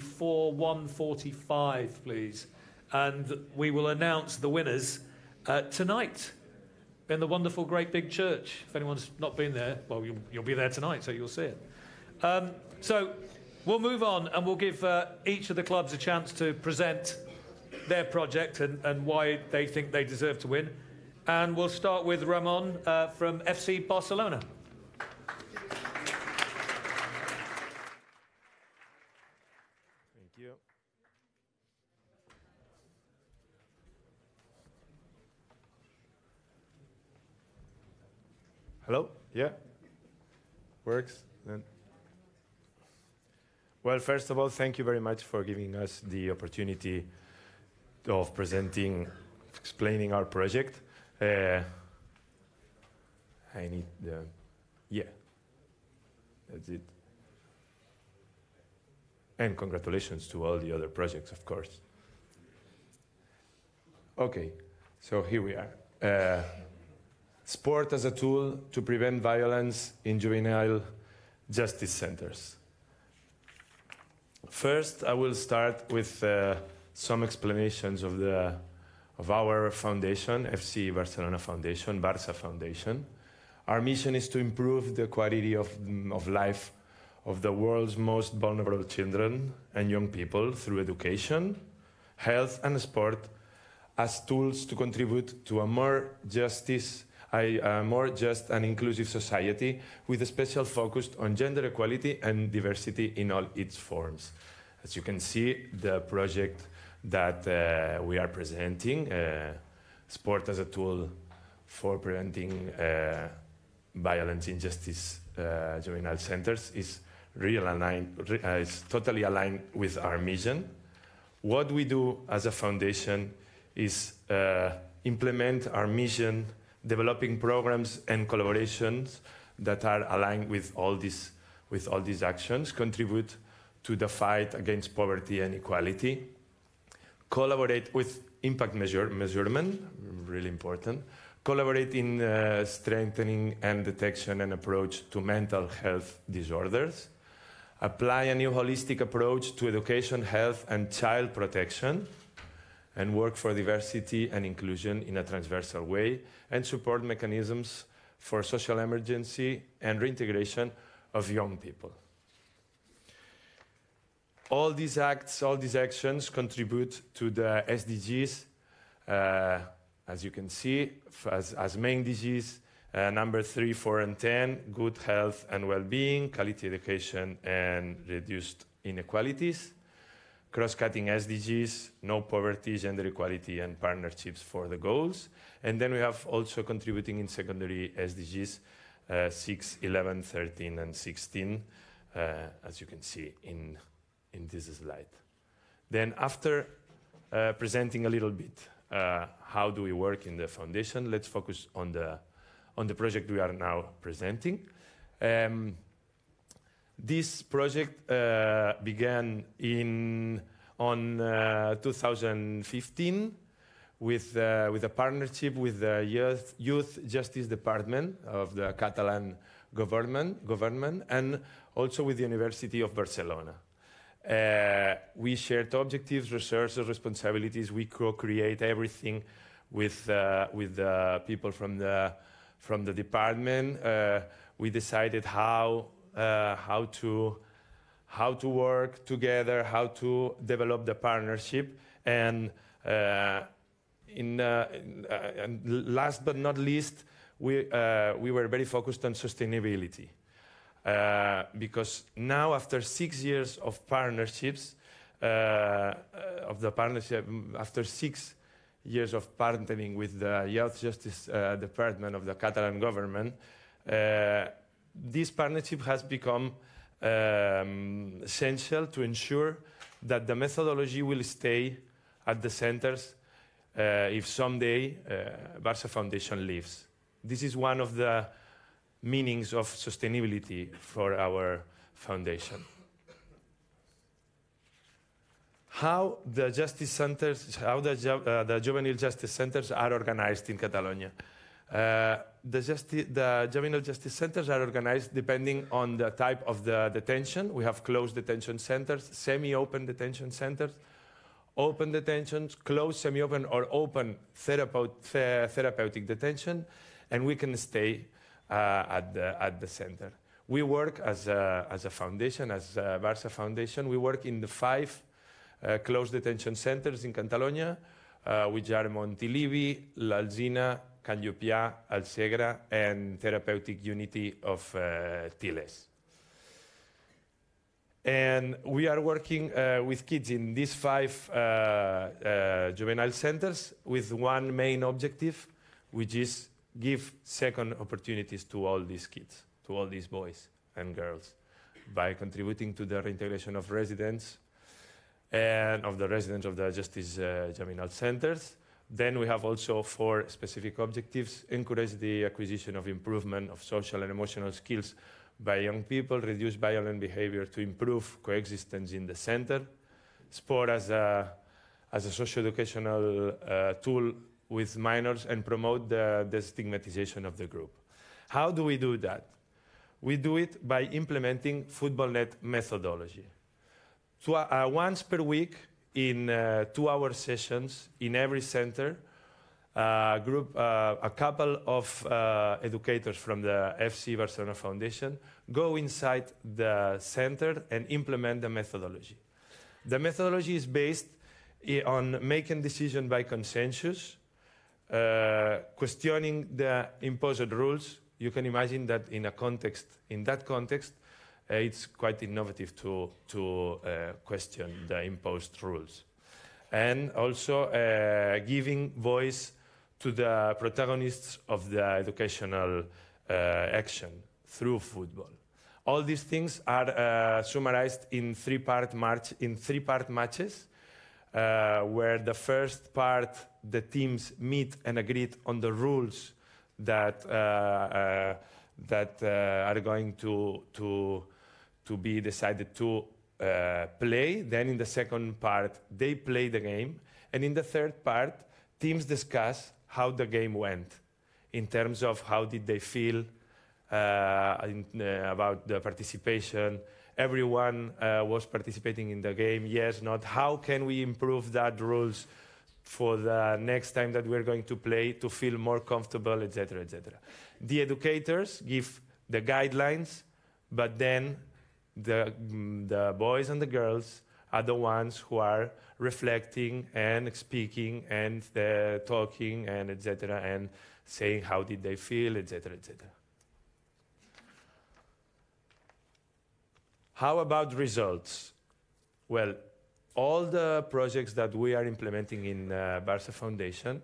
for 1:45, please. And we will announce the winners tonight in the wonderful great big church. If anyone's not been there, well, you'll be there tonight, so you'll see it. So we'll move on and we'll give each of the clubs a chance to present their project and why they think they deserve to win. And we'll start with Ramon from FC Barcelona. Thank you. Hello? Yeah? Works? Then. Well, first of all, thank you very much for giving us the opportunity of explaining our project. I need the... Yeah. That's it. And congratulations to all the other projects, of course. Okay, so here we are. Sport as a tool to prevent violence in juvenile justice centers. First, I will start with some explanations of our foundation, FC Barcelona Foundation, Barça Foundation. Our mission is to improve the quality of life of the world's most vulnerable children and young people through education, health, and sport as tools to contribute to a more just and inclusive society with a special focus on gender equality and diversity in all its forms. As you can see, the project that we are presenting, sport as a tool for preventing violence in justice juvenile centers, is is totally aligned with our mission. What we do as a foundation is implement our mission, developing programs and collaborations that are aligned with all these actions, contribute to the fight against poverty and equality, collaborate with impact measurement, really important, collaborate in strengthening and detection and approach to mental health disorders, apply a new holistic approach to education, health, and child protection, and work for diversity and inclusion in a transversal way, and support mechanisms for social emergency and reintegration of young people. All these actions contribute to the SDGs, as you can see, as main DGs, number 3, 4, and 10, good health and well-being, quality education, and reduced inequalities. Cross-cutting SDGs, no poverty, gender equality, and partnerships for the goals. And then we have also contributing in secondary SDGs, 6, 11, 13, and 16, as you can see in this slide. Then after presenting a little bit how do we work in the foundation, let's focus on the project we are now presenting. This project began on 2015 with a partnership with the Youth Justice Department of the Catalan government and also with the University of Barcelona. We shared objectives, resources, responsibilities. We co-create everything with the people from the department. We decided how to work together, how to develop the partnership, and last but not least, we were very focused on sustainability. Because now, after 6 years of partnerships, after 6 years of partnering with the Youth Justice Department of the Catalan government, this partnership has become essential to ensure that the methodology will stay at the centers if someday Barça Foundation leaves. This is one of the meanings of sustainability for our foundation. How the justice centers, the juvenile justice centers are organized in Catalonia. The Juvenile Justice Centers are organized depending on the type of the detention. We have closed detention centers, semi-open detention centers, open detentions, closed, semi-open, or open therapeutic detention, and we can stay at the center. We work as a foundation, as Barça Foundation. We work in the 5 closed detention centers in Catalonia, which are Montilivi, l'Alzina, Can Llupià, El Segre, and Therapeutic Unity of Tiles. And we are working with kids in these 5 juvenile centers with one main objective, which is give second opportunities to all these kids, to all these boys and girls, by contributing to the reintegration of residents and of the residents of the Justice Juvenile Centers. Then we have also 4 specific objectives: encourage the acquisition of improvement of social and emotional skills by young people, reduce violent behavior to improve coexistence in the center, sport as a socio-educational tool with minors, and promote the destigmatization of the group. How do we do that? We do it by implementing FootballNet methodology. Once per week, in 2-hour sessions in every center, a couple of educators from the FC Barcelona Foundation go inside the center and implement the methodology. The methodology is based on making decisions by consensus, questioning the imposed rules. You can imagine that in that context, it's quite innovative to question the imposed rules. And also giving voice to the protagonists of the educational action through football. All these things are summarized in 3-part matches, where the first part, the teams meet and agree on the rules that are going to be decided to play. Then in the second part, they play the game. And in the third part, teams discuss how the game went in terms of how did they feel about the participation. Everyone was participating in the game, yes, not. How can we improve that rules for the next time that we're going to play to feel more comfortable, etc., etc. The educators give the guidelines, but then the boys and the girls are the ones who are reflecting and speaking and talking and etc. and saying how did they feel, etc., etc. How about results? Well, all the projects that we are implementing in Barça Foundation,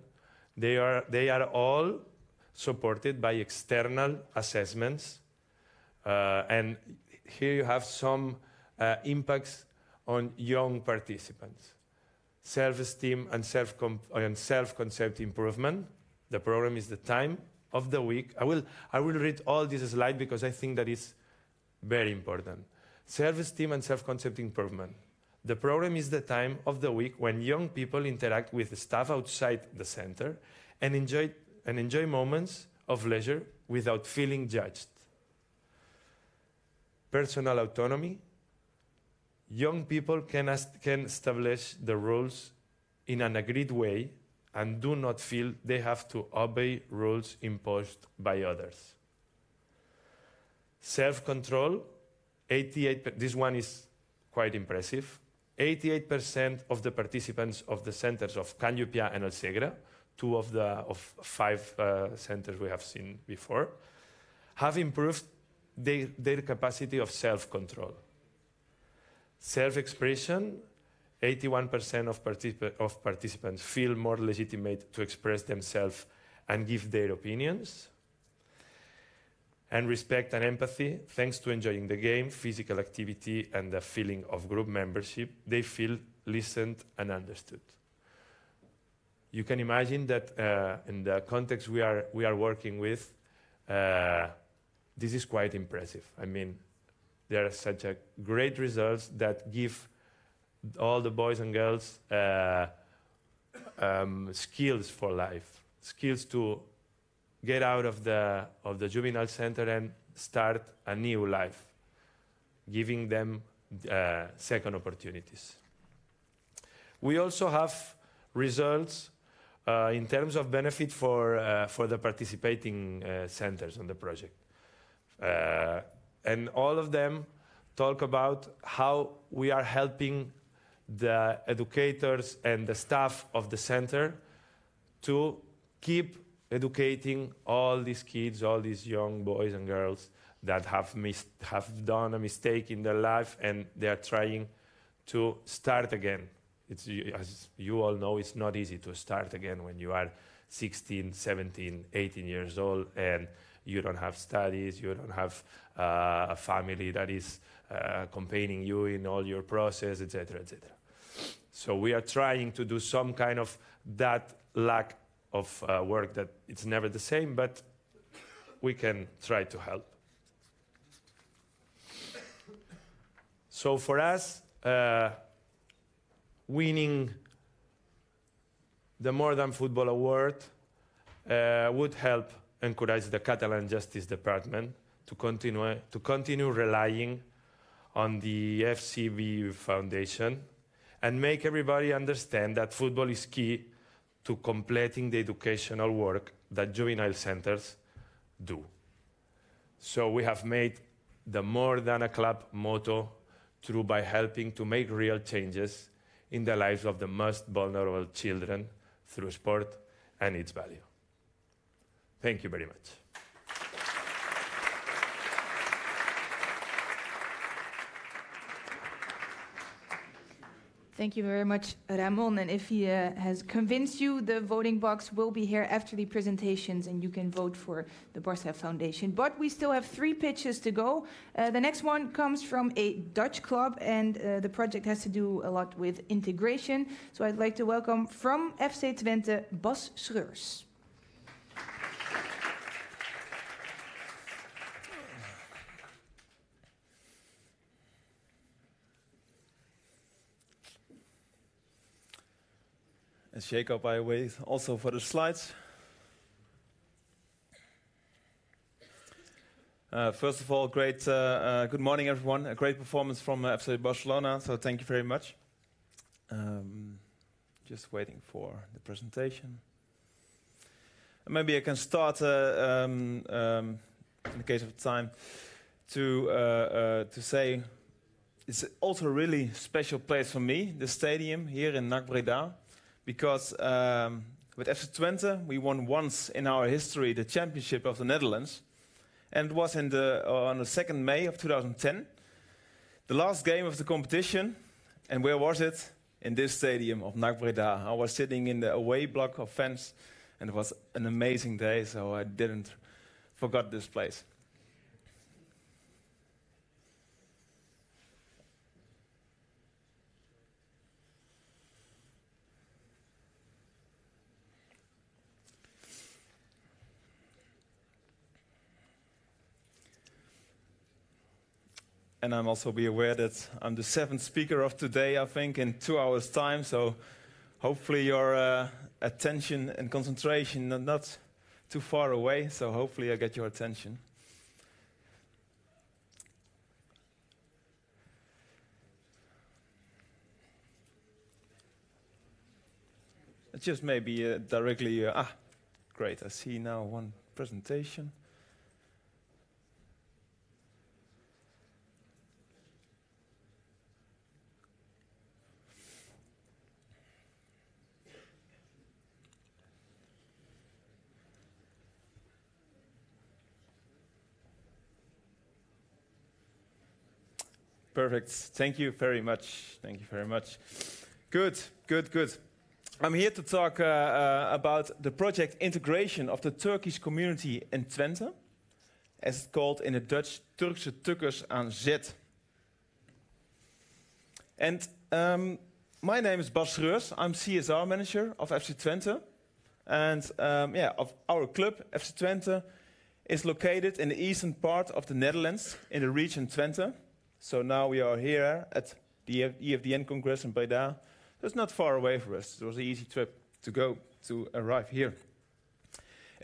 they are all supported by external assessments, and here you have some impacts on young participants. Self-esteem and self-concept improvement. The program is the time of the week. I will read all this slide because I think that is very important. Self-esteem and self-concept improvement. The program is the time of the week when young people interact with the staff outside the center and enjoy moments of leisure without feeling judged. Personal autonomy. Young people can establish the rules in an agreed way and do not feel they have to obey rules imposed by others. Self-control. 88%. This one is quite impressive. 88% of the participants of the centers of Can Llupià and El Segre, 2 of 5 centers we have seen before, have improved their capacity of self-control. Self-expression, 81% of participants feel more legitimate to express themselves and give their opinions. And respect and empathy, thanks to enjoying the game, physical activity, and the feeling of group membership, they feel listened and understood. You can imagine that in the context we are working with, this is quite impressive. I mean, there are such a great results that give all the boys and girls skills for life, skills to get out of the juvenile center and start a new life, giving them second opportunities. We also have results in terms of benefit for the participating centers on the project. And all of them talk about how we are helping the educators and the staff of the center to keep educating all these kids, all these young boys and girls that have done a mistake in their life and they are trying to start again. As you all know, it's not easy to start again when you are 16, 17, 18 years old and you don't have studies, you don't have a family that is accompanying you in all your process, etc., etc. So we are trying to do some kind of that lack of work that it's never the same, but we can try to help. So for us, winning the More Than Football Award would help encourage the Catalan Justice Department to continue relying on the FCB Foundation and make everybody understand that football is key to completing the educational work that juvenile centers do. So we have made the More Than a Club motto through by helping to make real changes in the lives of the most vulnerable children through sport and its value. Thank you very much. Thank you very much, Ramon. And if he has convinced you, the voting box will be here after the presentations and you can vote for the Barça Foundation. But we still have 3 pitches to go. The next one comes from a Dutch club and the project has to do a lot with integration. So I'd like to welcome from FC Twente, Bas Schreurs. As Jacob, I wait also for the slides. First of all, good morning, everyone. A great performance from FC Barcelona, so thank you very much. Just waiting for the presentation. Maybe I can start, in the case of time, to say it's also a really special place for me, the stadium here in NAC Breda. Because with FC Twente, we won once in our history the championship of the Netherlands. And it was on the 2nd May of 2010, the last game of the competition. And where was it? In this stadium of NAC Breda. I was sitting in the away block of fans, and it was an amazing day, so I didn't forget this place. And I'm also be aware that I'm the 7th speaker of today, I think, in 2 hours' time. So hopefully your attention and concentration are not too far away. So hopefully I get your attention. It's just maybe directly... great, I see now one presentation. Perfect. Thank you very much. Thank you very much. Good. I'm here to talk about the project integration of the Turkish community in Twente, as it's called in the Dutch, Turkse Tukkers aan Zet. And my name is Bas Schreurs. I'm CSR manager of FC Twente. And of our club, FC Twente, is located in the eastern part of the Netherlands, in the region Twente. So now we are here at the EFDN Congress in Breda. It's not far away for us. It was an easy trip to arrive here.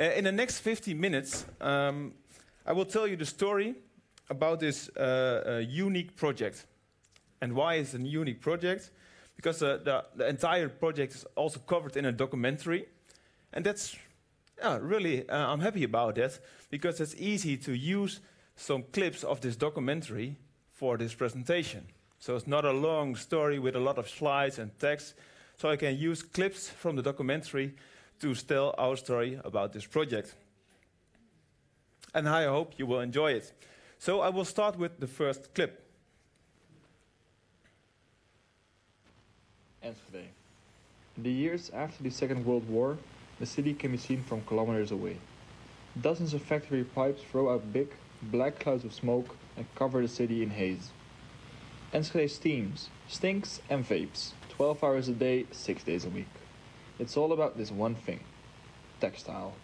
In the next 50 minutes, I will tell you the story about this unique project. And why is it a unique project? Because the entire project is also covered in a documentary. And that's really, I'm happy about that, because it's easy to use some clips of this documentary for this presentation. So it's not a long story with a lot of slides and text. So I can use clips from the documentary to tell our story about this project. And I hope you will enjoy it. So I will start with the first clip. Enschede. In the years after the Second World War, the city can be seen from kilometers away. Dozens of factory pipes throw out big, black clouds of smoke and cover the city in haze. Enschede steams, stinks and vapes, 12 hours a day, 6 days a week. It's all about this one thing, textile.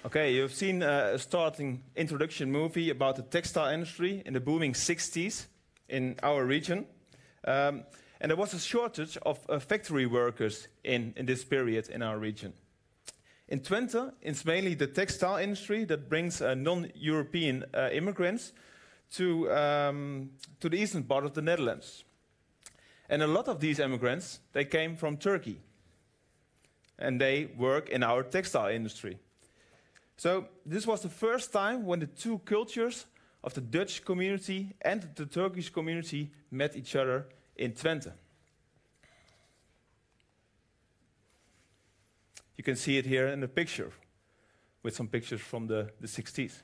Okay, you've seen a starting introduction movie about the textile industry in the booming 60s in our region. And there was a shortage of factory workers in this period in our region. In Twente, it's mainly the textile industry that brings non-European immigrants to the eastern part of the Netherlands. And a lot of these immigrants, they came from Turkey. And they work in our textile industry. So this was the first time when the two cultures of the Dutch community and the Turkish community met each other in Twente. You can see it here in the picture, with some pictures from the 60s.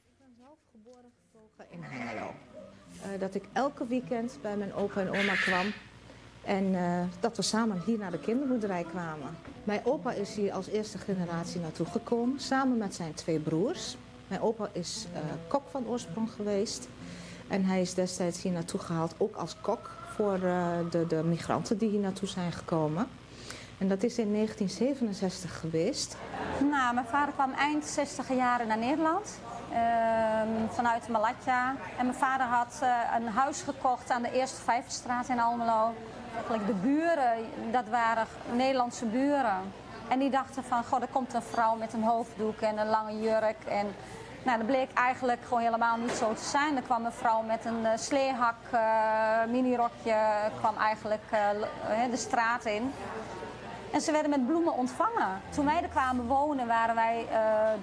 Ik ben zelf geboren getogen in Hengelo. Dat ik elke weekend bij mijn opa en oma kwam. En dat we samen hier naar de kinderboerderij kwamen. Mijn opa is hier als eerste generatie naartoe gekomen, samen met zijn 2 broers. Mijn opa is kok van oorsprong geweest. En hij is destijds hier naartoe gehaald, ook als kok, voor de migranten die hier naartoe zijn gekomen. En dat is in 1967 geweest. Nou, mijn vader kwam eind 60 jaren naar Nederland. Vanuit Malatya. En mijn vader had een huis gekocht aan de Eerste Vijverstraat in Almelo. Eigenlijk de buren, dat waren Nederlandse buren. En die dachten van, goh, er komt een vrouw met een hoofddoek en een lange jurk. En nou, dat bleek eigenlijk gewoon helemaal niet zo te zijn. Er kwam een vrouw met een sleehak, minirokje, kwam eigenlijk de straat in. En ze werden met bloemen ontvangen. Toen wij er kwamen wonen waren wij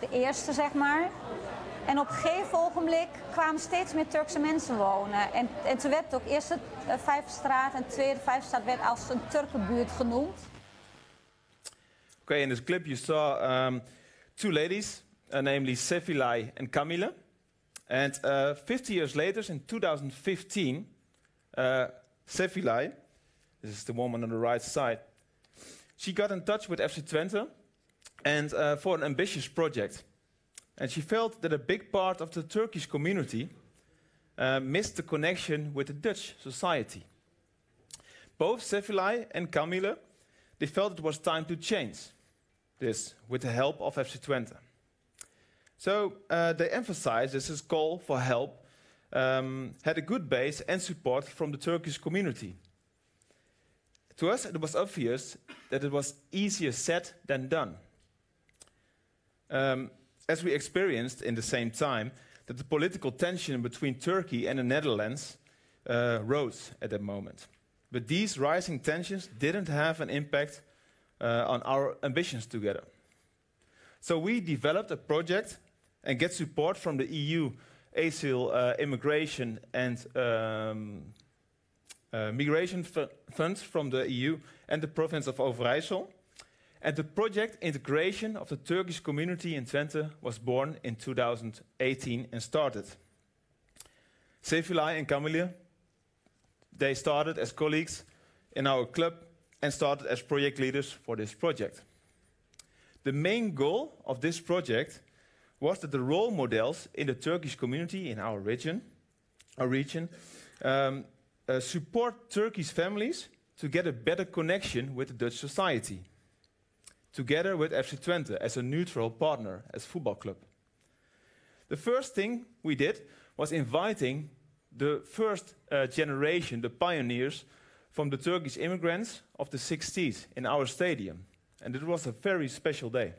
de eerste, zeg maar. En op een gegeven ogenblik kwamen steeds meer Turkse mensen wonen. En toen werd het ook eerst de Vijverstraat en de tweede Vijverstraat werd als een Turkenbuurt genoemd. Okay, in this clip you saw 2 ladies, namely Sevilay and Camille. And 50 years later, in 2015, Sevilay, this is the woman on the right side, she got in touch with FC Twente and for an ambitious project. And she felt that a big part of the Turkish community missed the connection with the Dutch society. Both Sevilay and Camille, they felt it was time to change this with the help of FC Twente. So they emphasized this call for help had a good base and support from the Turkish community. To us, it was obvious that it was easier said than done. As we experienced in the same time that the political tension between Turkey and the Netherlands rose at that moment. But these rising tensions didn't have an impact on our ambitions together. So we developed a project and get support from the EU Asylum, Immigration and Migration Funds from the EU and the province of Overijssel. And the project integration of the Turkish community in Twente was born in 2018 and started. Sevilay and Camille, they started as colleagues in our club and started as project leaders for this project. The main goal of this project was that the role models in the Turkish community in our region support Turkish families to get a better connection with the Dutch society, together with FC Twente as a neutral partner, as football club. The first thing we did was inviting the first generation, the pioneers from the Turkish immigrants of the 60s in our stadium. And it was a very special day.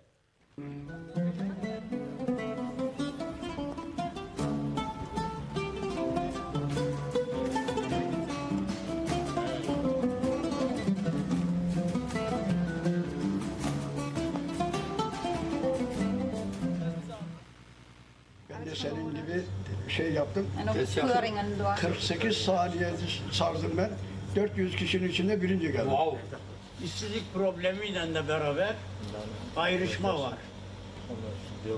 Senin gibi şey yaptım. En ook keuringen door. 48 saniyede sardım ben. 400 kişinin içinde birinci geldim. Wow. İşsizlik problemiyle de beraber ayrışma var.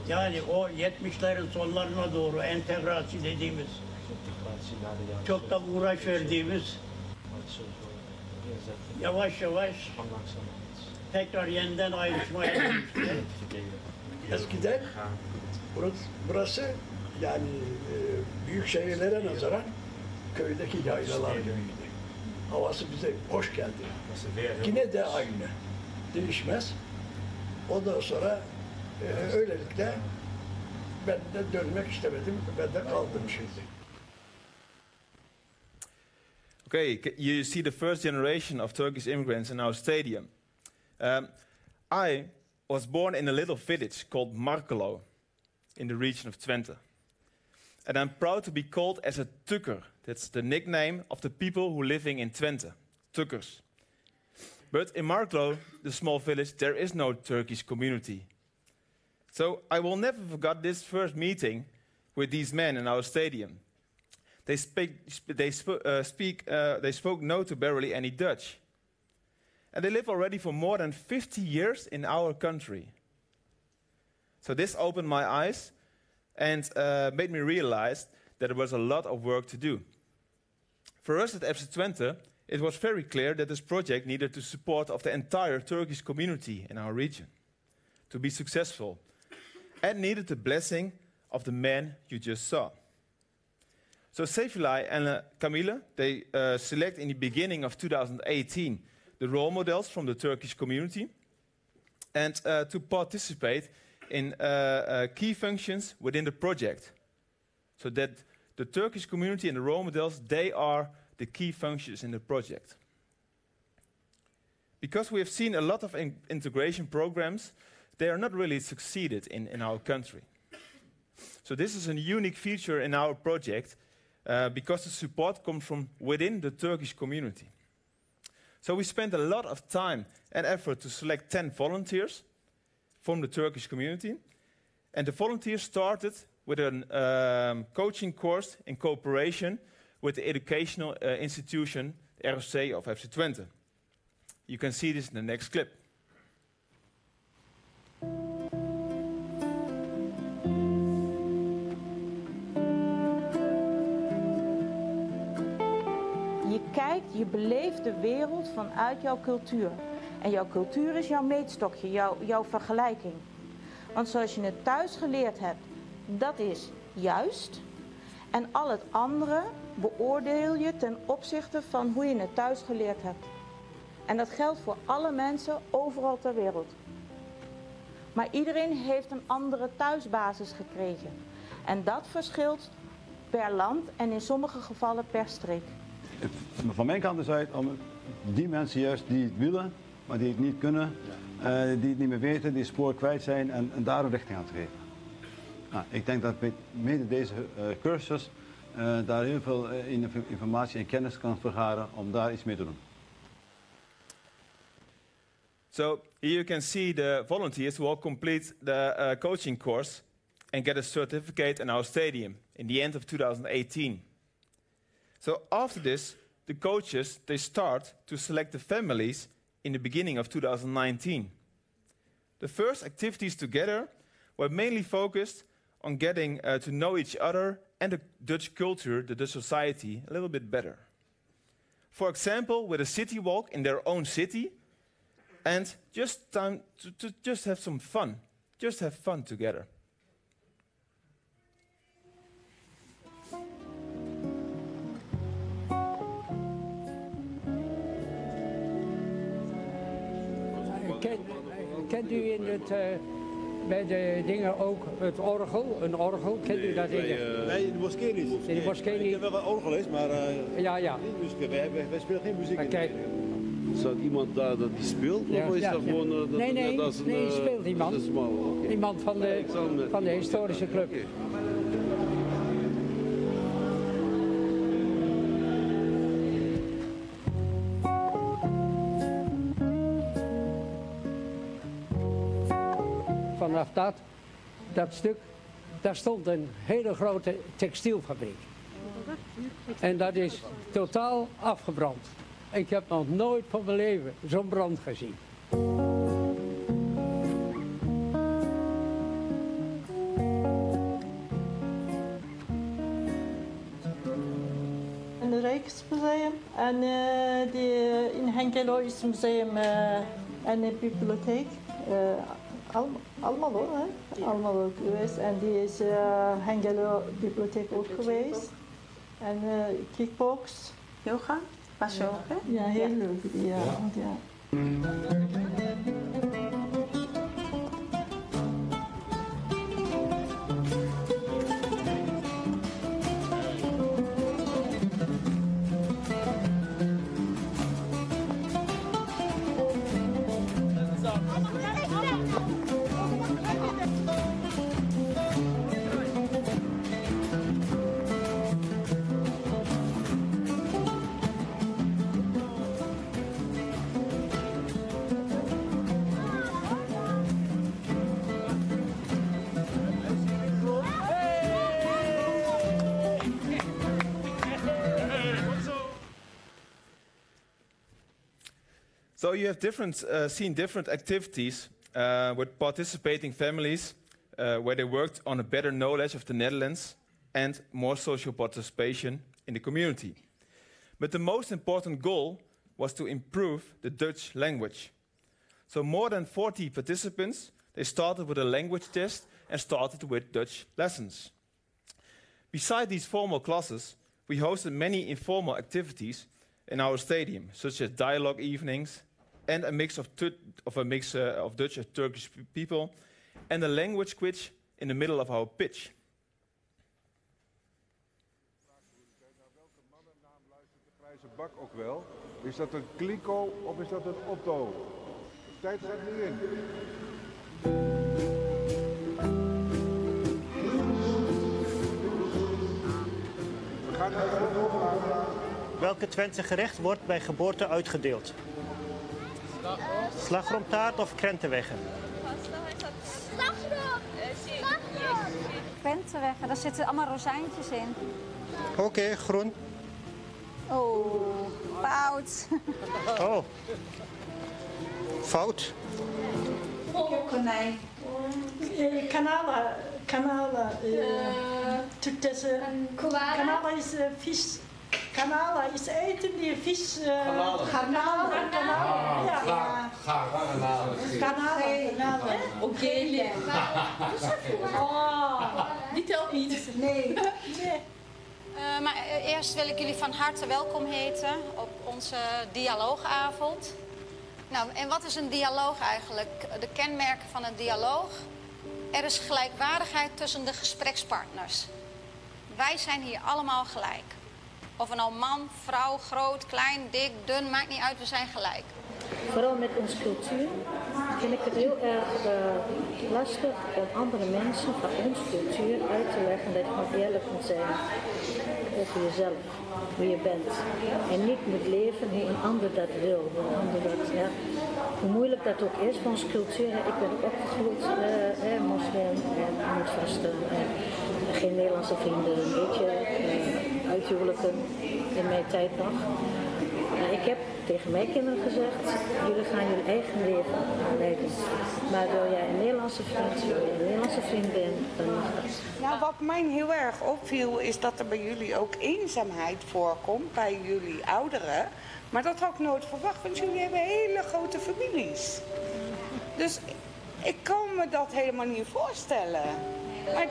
Yani o 70'lerin sonlarına doğru entegrasyon dediğimiz, çok da uğraş verdiğimiz, yavaş yavaş tekrar yeniden ayrışmaya dönüştü. Eskiden burası yani büyük şehirlere nazaran köydeki yaylalar gibiydi. Havası bize hoş geldi. Yine de aynı. Değişmez. Ondan sonra öylelikle ben de dönmek istemedim. Ben de kaldım şimdi. Okay, you see the first generation of Turkish immigrants in our stadium. I was born in a little village called Markelo in the region of Twente. And I'm proud to be called as a Tukker. That's the nickname of the people who living in Twente, Tukkers. But in Markelo, the small village, there is no Turkish community. So I will never forget this first meeting with these men in our stadium. They spoke no to barely any Dutch. And they live already for more than 50 years in our country. So this opened my eyes and made me realize that there was a lot of work to do. For us at FC Twente, it was very clear that this project needed the support of the entire Turkish community in our region to be successful, and needed the blessing of the men you just saw. So Sefilay and Camille, they select in the beginning of 2018 the role models from the Turkish community and to participate in key functions within the project. So that the Turkish community and the role models, they are the key functions in the project. Because we have seen a lot of integration programs, they are not really succeeded in our country. So this is a unique feature in our project because the support comes from within the Turkish community. So we spent a lot of time and effort to select 10 volunteers from the Turkish community. And the volunteers started with a coaching course in cooperation with the educational institution, the ROC of FC Twente. You can see this in the next clip. Je kijkt, je beleeft de wereld vanuit jouw cultuur. En jouw cultuur is jouw meetstokje, jouw vergelijking. Want zoals je het thuis geleerd hebt, dat is juist. En al het andere beoordeel je ten opzichte van hoe je het thuis geleerd hebt. En dat geldt voor alle mensen overal ter wereld. Maar iedereen heeft een andere thuisbasis gekregen. En dat verschilt per land en in sommige gevallen per streek. Van mijn kant is uit om die mensen juist die het willen, maar die het niet kunnen, die het niet meer weten, die het spoor kwijt zijn en daar een richting aan te geven. Nou, ik denk dat met mede deze cursus daar heel veel informatie en kennis kan vergaren om daar iets mee te doen. So here you can see the volunteers who all complete the coaching course and get a certificate in our stadium in the end of 2018. So after this, the coaches, they start to select the families in the beginning of 2019. The first activities together were mainly focused on getting to know each other and the Dutch culture, the Dutch society, a little bit better. For example, with a city walk in their own city, and just time to just have some fun. Just have fun together. Kent u in het bij de dingen ook het orgel, een orgel, kent u dat? Nee, in de moskee niet. In de moskee niet? Ik heb wel wat orgel is, maar ja. Wij spelen geen muziek in kijk. Staat iemand daar dat die speelt? Ja, of is dat gewoon... nee, speelt iemand. Iemand van de historische club. Okay. Vanaf dat stuk, daar stond een hele grote textielfabriek. En dat is totaal afgebrand. Ik heb nog nooit van mijn leven zo'n brand gezien. Een Rijksmuseum en in Hengelo is een museum en een bibliotheek. Allemaal hoor, hè? Allemaal ook geweest. En die is Hengelo bibliotheek ook geweest. En kickbox. Yoga? Was je ook, hè? Ja, heel leuk. Ja. So you have seen different activities with participating families where they worked on a better knowledge of the Netherlands and more social participation in the community. But the most important goal was to improve the Dutch language. So more than 40 participants, they started with a language test and started with Dutch lessons. Besides these formal classes, we hosted many informal activities in our stadium, such as dialogue evenings and a mix of Dutch and Turkish people, and a language quiz in the middle of our pitch. Welke mannennaam luistert de grijze bak ook wel? Is dat een kliko of is dat een Otto? De tijd gaat nu in. We gaan even doorgaan. Welke Twentse gerecht wordt bij geboorte uitgedeeld? Slagroomtaart of krentenweggen? Krentenweggen, daar zitten allemaal rozijntjes in. Oké, groen. Oh, fout. Oh, fout. Konijn. Kanalen. Turkse. Kanalen is vis. Kanalen is eten die vis. Kanalen. Ja. Kanalen. Oké. Die telt niet. Nee. Maar eerst wil ik jullie van harte welkom heten op onze dialoogavond. Nou, en wat is een dialoog eigenlijk? De kenmerken van een dialoog. Er is gelijkwaardigheid tussen de gesprekspartners. Wij zijn hier allemaal gelijk. Of een nou man, vrouw, groot, klein, dik, dun, maakt niet uit, we zijn gelijk. Vooral met onze cultuur vind ik het heel erg lastig om andere mensen van onze cultuur uit te leggen dat je gewoon eerlijk moet zijn over jezelf, hoe je bent. En niet moet leven hoe een ander dat wil. Hoe moeilijk dat ook is voor onze cultuur. Ik ben ook opgegroeid, moslim en moet vasten. Geen Nederlandse vrienden, een beetje uithuwelijken in mijn tijd nog. Ik heb tegen mijn kinderen gezegd, jullie gaan jullie eigen leven leiden. Maar wil jij een Nederlandse vriend, wil jij een Nederlandse vriendin, dan mag dat. Nou, wat mij heel erg opviel is dat er bij jullie ook eenzaamheid voorkomt, bij jullie ouderen. Maar dat had ik nooit verwacht, want jullie hebben hele grote families. Dus ik kan me dat helemaal niet voorstellen. Maar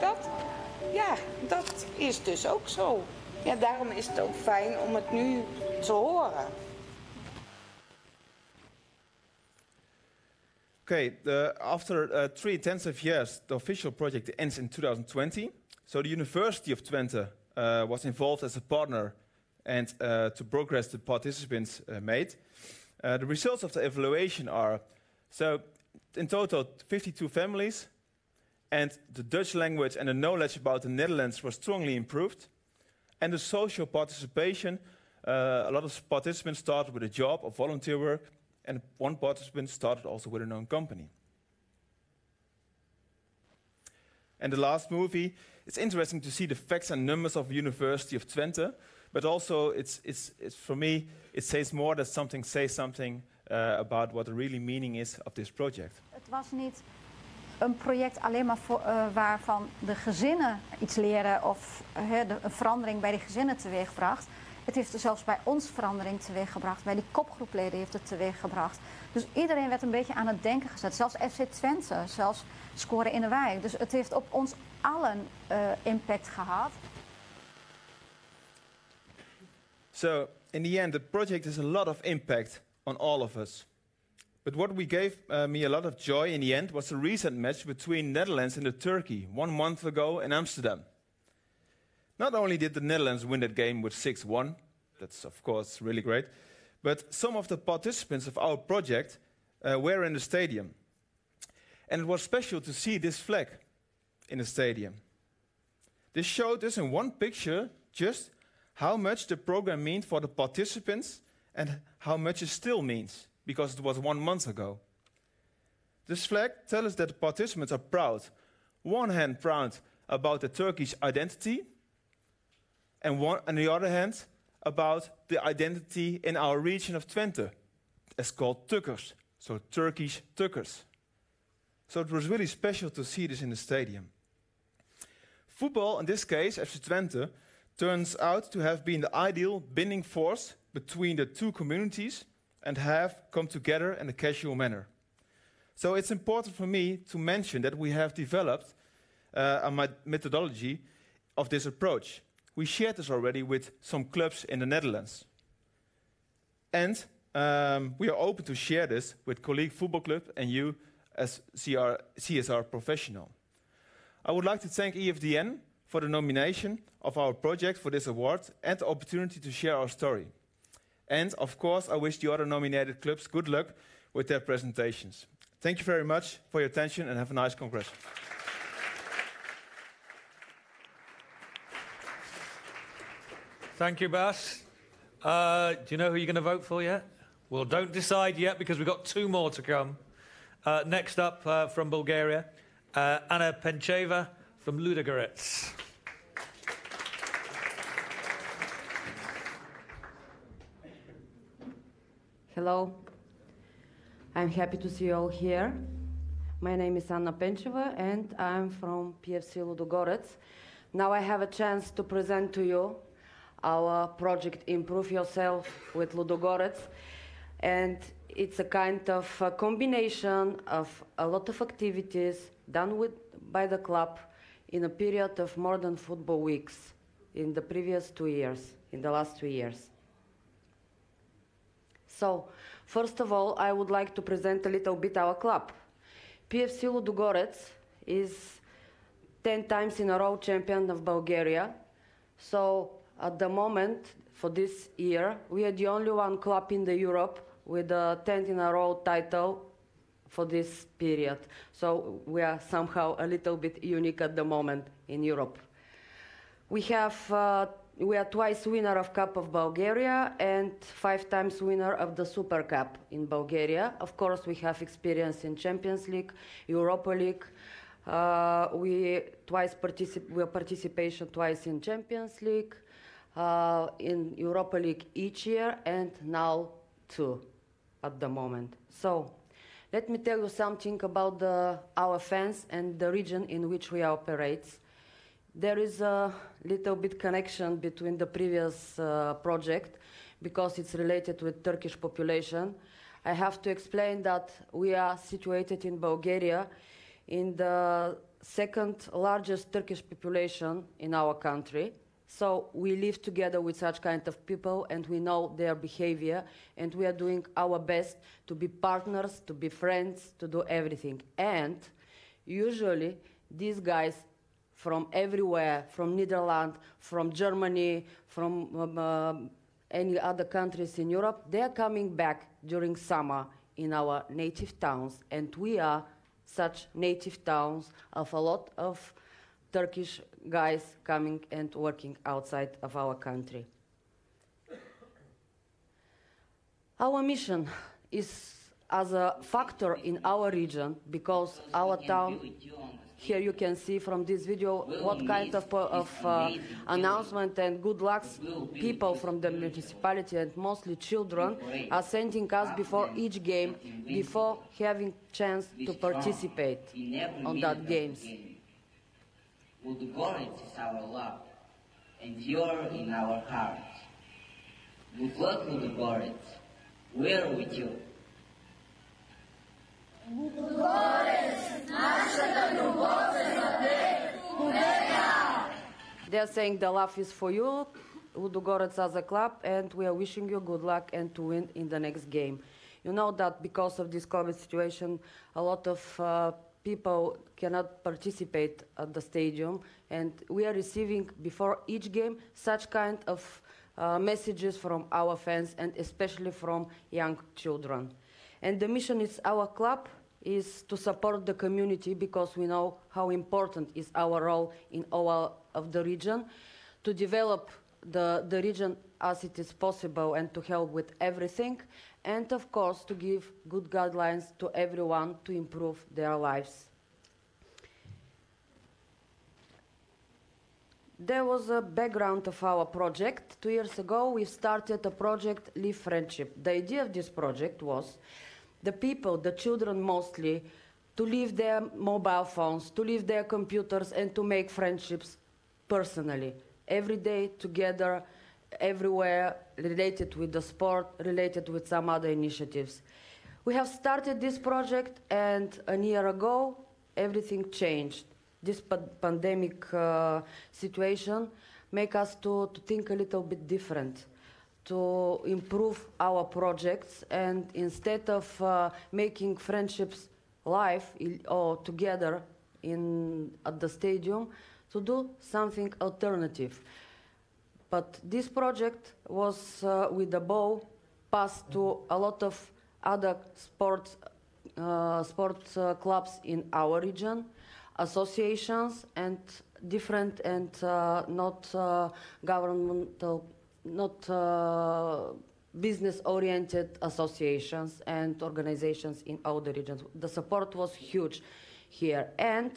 dat is dus ook zo. Ja, daarom is het ook fijn om het nu te horen. Okay, after 3 intensive years, the official project ends in 2020. So the University of Twente was involved as a partner and to progress the participants made. The results of the evaluation are, so in total 52 families, and the Dutch language and the knowledge about the Netherlands was strongly improved. And the social participation, a lot of participants started with a job or volunteer work, and one participant started also with an own company. And the last movie, it's interesting to see the facts and numbers of the University of Twente, but also it's for me, it says more that something says something about what the really meaning is of this project. Het was niet een project alleen maar voor, waarvan de gezinnen iets leren of een verandering bij die gezinnen teweegbracht. Het heeft er zelfs bij ons verandering teweeggebracht. Bij die kopgroepleden heeft het teweeggebracht. Dus iedereen werd een beetje aan het denken gezet. Zelfs FC Twente, zelfs Scoren in de Wijk. Dus het heeft op ons allen impact gehad. So, in the end, the project has a lot of impact on all of us. But what we gave me a lot of joy in the end was the recent match between Netherlands and Turkey 1 month ago in Amsterdam. Not only did the Netherlands win that game with 6-1, that's of course really great, but some of the participants of our project were in the stadium. And it was special to see this flag in the stadium. This showed us in one picture just how much the program means for the participants and how much it still means, because it was 1 month ago. This flag tells us that the participants are proud. One hand proud about the Turkish identity, and on the other hand, about the identity in our region of Twente, as called Tukkers, so Turkish Tukkers. So it was really special to see this in the stadium. Football, in this case, FC Twente, turns out to have been the ideal binding force between the two communities and have come together in a casual manner. So it's important for me to mention that we have developed a methodology of this approach. We shared this already with some clubs in the Netherlands. And we are open to share this with Colleague Football Club and you as CSR professional. I would like to thank EFDN for the nomination of our project for this award and the opportunity to share our story. And of course, I wish the other nominated clubs good luck with their presentations. Thank you very much for your attention and have a nice congress. Thank you, Bas. Do you know who you're going to vote for yet? Well, don't decide yet because we've got 2 more to come. Next up from Bulgaria, Anna Pencheva from Ludogorets. Hello. I'm happy to see you all here. My name is Anna Pencheva and I'm from PFC Ludogorets. Now I have a chance to present to you our project Improve Yourself with Ludogorets, and it's a kind of a combination of a lot of activities done by the club in a period of more than football weeks in the previous 2 years, in the last 2 years. So, first of all, I would like to present a little bit our club. PFC Ludogorets is 10 times in a row champion of Bulgaria. So, at the moment, for this year, we are the only one club in Europe with a 10 in a row title for this period. So we are somehow a little bit unique at the moment in Europe. We are twice winner of Cup of Bulgaria and 5 times winner of the Super Cup in Bulgaria. Of course, we have experience in Champions League, Europa League. We participation twice in Champions League, in Europa League each year, and now 2 at the moment. So, let me tell you something about our fans and the region in which we operate. There is a little bit connection between the previous project because it's related with Turkish population. I have to explain that we are situated in Bulgaria in the 2nd largest Turkish population in our country, So we live together with such kind of people, and we know their behavior, and we are doing our best to be partners, to be friends, to do everything. And usually these guys from everywhere, from Netherlands, from Germany, from any other countries in Europe, they are coming back during summer in our native towns, and we are such native towns of a lot of Turkish guys coming and working outside of our country. Our mission is as a factor in our region, because our town, here you can see from this video what kind of announcement and good luck people from the municipality, and mostly children, are sending us before each game, before having chance to participate on that games. Ludogorets is our love, and you're in our hearts. Good luck, Ludogorets. We're with you. They are saying the love is for you, Ludogorets as a club, and we are wishing you good luck and to win in the next game. You know that because of this COVID situation, a lot of people cannot participate at the stadium, and we are receiving before each game such kind of messages from our fans, and especially from young children. And the mission is our club is to support the community, because we know how important is our role in all of the region, to develop the region as it is possible and to help with everything, and of course to give good guidelines to everyone to improve their lives. There was a background of our project. 2 years ago we started a project, Live Friendship. The idea of this project was the people, the children mostly, to leave their mobile phones, to leave their computers, and to make friendships personally, every day together, everywhere, related with the sport, related with some other initiatives. We have started this project, and a year ago everything changed. This pandemic situation make us to think a little bit different, to improve our projects, and instead of making friendships live or together at the stadium, to do something alternative. But this project was with the ball passed to a lot of other sports clubs in our region, associations, and different and not governmental, not business-oriented associations and organizations in all the regions. The support was huge here, and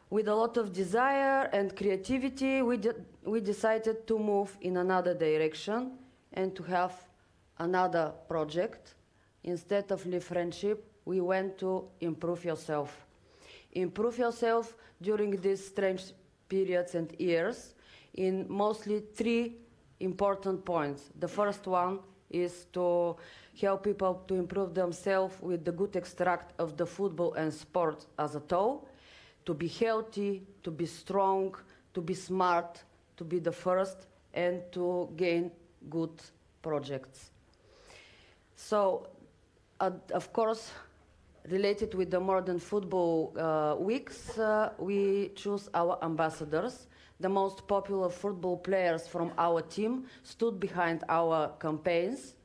with a lot of desire and creativity, we decided to move in another direction and to have another project. Instead of Live Friendship, we went to Improve Yourself. Improve yourself during these strange periods and years in mostly 3 important points. The first one is to help people to improve themselves with the good extract of the football and sport as a whole, to be healthy, to be strong, to be smart, to be the first, and to gain good projects. So, of course, related with the modern football weeks, we choose our ambassadors. The most popular football players from our team stood behind our campaigns.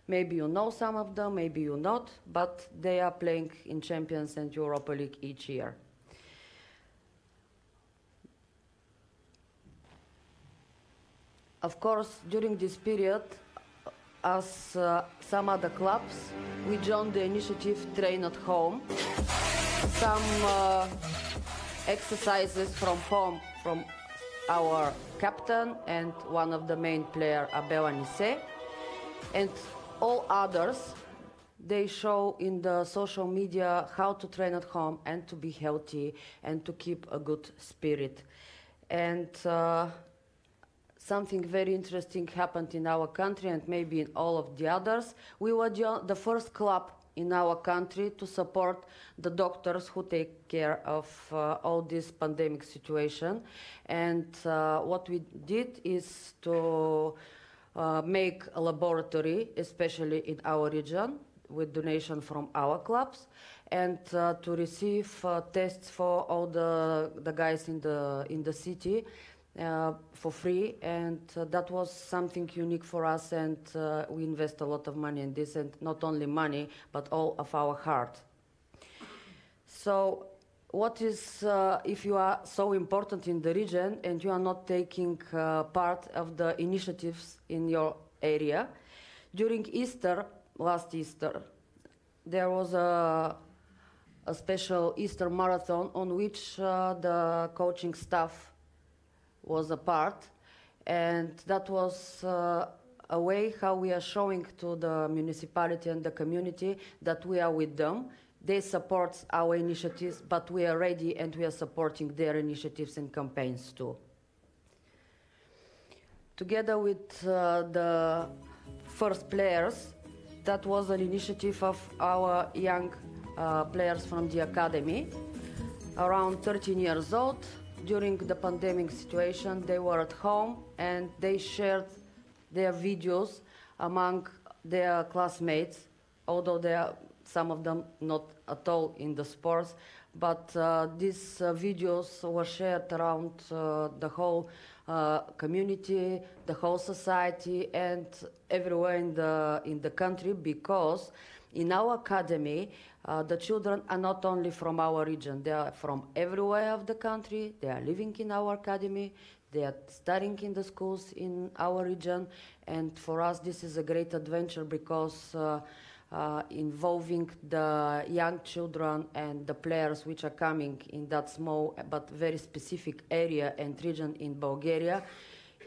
Maybe you know some of them, maybe you not, but they are playing in Champions and Europa League each year. Of course, during this period, as some other clubs, we joined the initiative Train at Home. Some exercises from home from our captain and one of the main players, Abel Anisse, and all others. They show in the social media how to train at home and to be healthy and to keep a good spirit. And something very interesting happened in our country and maybe in all of the others. We were the first club in our country to support the doctors who take care of all this pandemic situation. And what we did is to make a laboratory, especially in our region, with donation from our clubs, and to receive tests for all the guys in the city for free, and that was something unique for us, and we invest a lot of money in this, and not only money, but all of our heart. So what is, if you are so important in the region and you are not taking part of the initiatives in your area? During Easter, last Easter, there was a special Easter marathon on which the coaching staff was a part, and that was a way how we are showing to the municipality and the community that we are with them. They support our initiatives, but we are ready and we are supporting their initiatives and campaigns too. Together with the first players, that was an initiative of our young players from the academy, around 13 years old. During the pandemic situation, they were at home and they shared their videos among their classmates, although they are, some of them not at all in the sports, but these videos were shared around the whole community, the whole society, and everywhere in the country, because in our academy, the children are not only from our region, they are from everywhere of the country, they are living in our academy, they are studying in the schools in our region, and for us this is a great adventure because involving the young children and the players which are coming in that small but very specific area and region in Bulgaria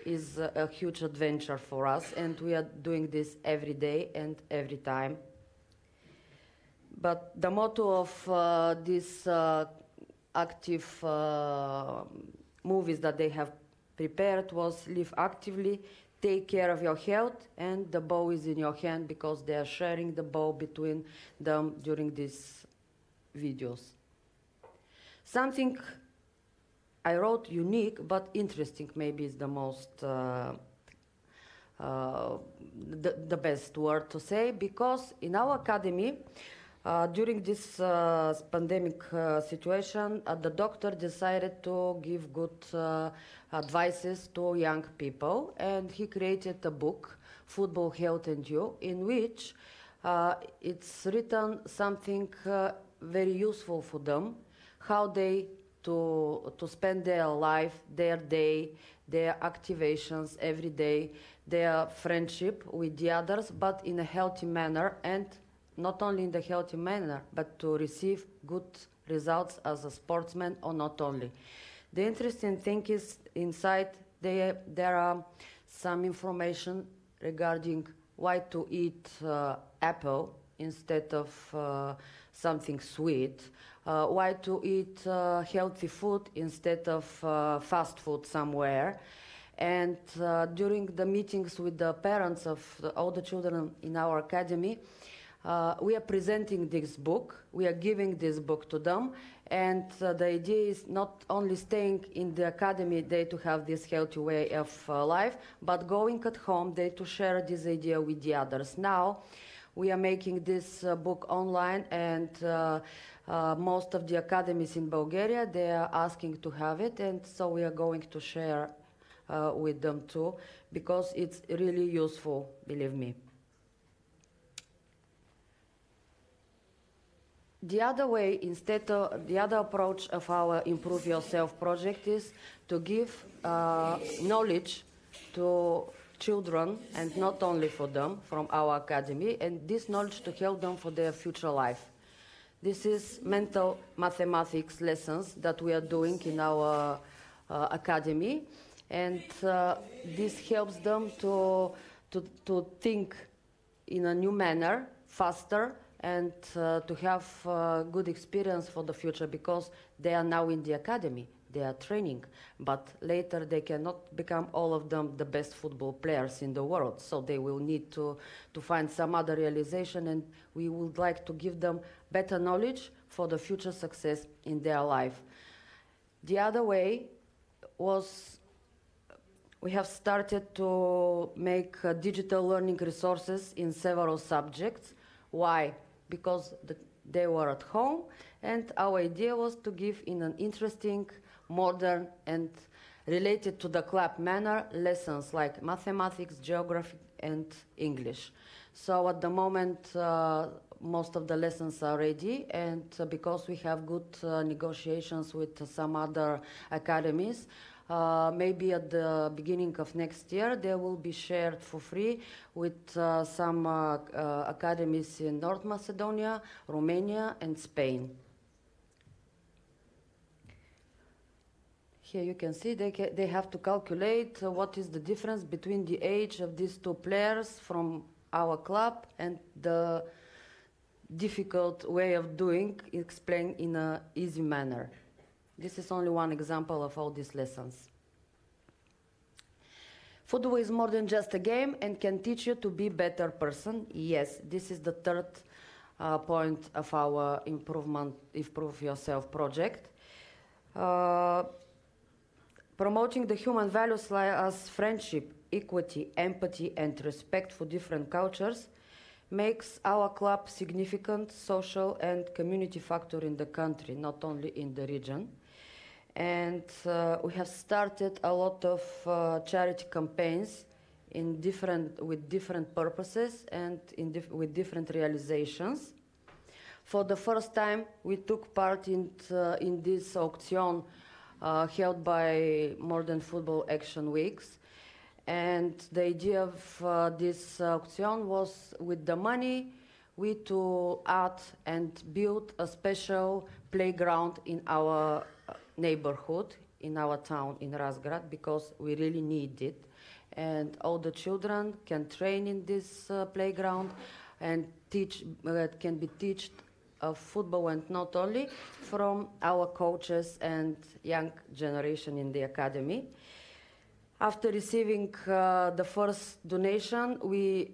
is a huge adventure for us, and we are doing this every day and every time. But the motto of these active movies that they have prepared was live actively, take care of your health, and the ball is in your hand, because they are sharing the ball between them during these videos. Something I wrote unique but interesting maybe is the most the best word to say, because in our academy during this pandemic situation, the doctor decided to give good advices to young people, and he created a book, Football, Health and You, in which it's written something very useful for them, how they to spend their life, their day, their activations every day, their friendship with the others, but in a healthy manner, and not only in the healthy manner, but to receive good results as a sportsman, or not only. The interesting thing is inside there are some information regarding why to eat apple instead of something sweet, why to eat healthy food instead of fast food somewhere. And during the meetings with the parents of all the children in our academy, we are presenting this book, we are giving this book to them, and the idea is not only staying in the academy, they to have this healthy way of life, but going at home, they to share this idea with the others. Now, we are making this book online, and most of the academies in Bulgaria, they are asking to have it, and so we are going to share with them too, because it's really useful, believe me. The other way, instead of the other approach of our Improve Yourself project is to give knowledge to children, and not only for them, from our academy, and this knowledge to help them for their future life. This is mental mathematics lessons that we are doing in our academy, and this helps them to think in a new manner, faster, and to have good experience for the future, because they are now in the academy. they are training, but later they cannot become all of them the best football players in the world. So they will need to find some other realization, and we would like to give them better knowledge for the future success in their life. The other way was we have started to make digital learning resources in several subjects. Why? Because they were at home, and our idea was to give in an interesting, modern, and related to the club manner lessons like mathematics, geography, and English. So at the moment, most of the lessons are ready, and because we have good negotiations with some other academies, maybe at the beginning of next year they will be shared for free with some academies in North Macedonia, Romania, and Spain. Here you can see they have to calculate what is the difference between the age of these two players from our club and the difficult way of doing, explained in an easy manner. This is only one example of all these lessons. Football is more than just a game and can teach you to be a better person. Yes, this is the third point of our Improve Yourself project. Promoting the human values as friendship, equity, empathy, and respect for different cultures makes our club significant social and community factor in the country, not only in the region. And we have started a lot of charity campaigns with different purposes and with different realizations. For the first time, we took part in this auction held by Modern Football Action Weeks. And the idea of this auction was, with the money, we to add and build a special playground in our neighborhood, in our town, in Razgrad, because we really need it. And all the children can train in this playground and can be taught of football, and not only, from our coaches and young generation in the academy. After receiving the first donation, we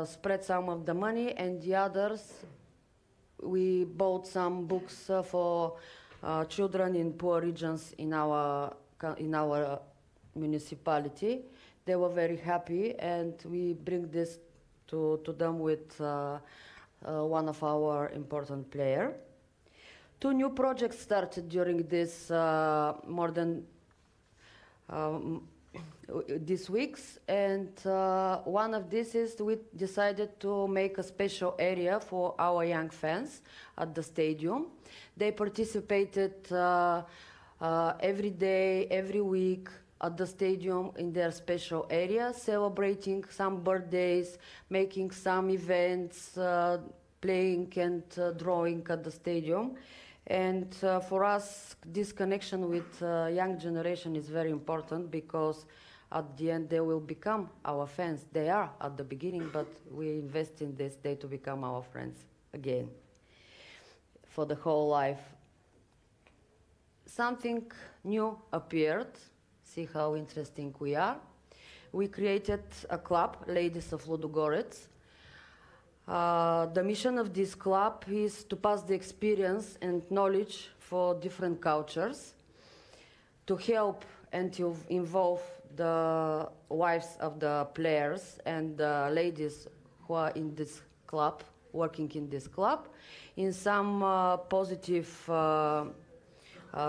spread some of the money, and the others, we bought some books for children in poor regions in our municipality. They were very happy, and we bring this to them with one of our important players. 2 new projects started during this these weeks, and one of these is we decided to make a special area for our young fans at the stadium. They participated every day, every week at the stadium in their special area, celebrating some birthdays, making some events, playing and drawing at the stadium. And for us, this connection with young generation is very important, because at the end they will become our fans. They are at the beginning, but we invest in this day to become our friends again for the whole life. Something new appeared. See how interesting we are. We created a club, Ladies of Ludogorets. The mission of this club is to pass the experience and knowledge for different cultures, to help and to involve the wives of the players and the ladies who are in this club, working in this club, in some positive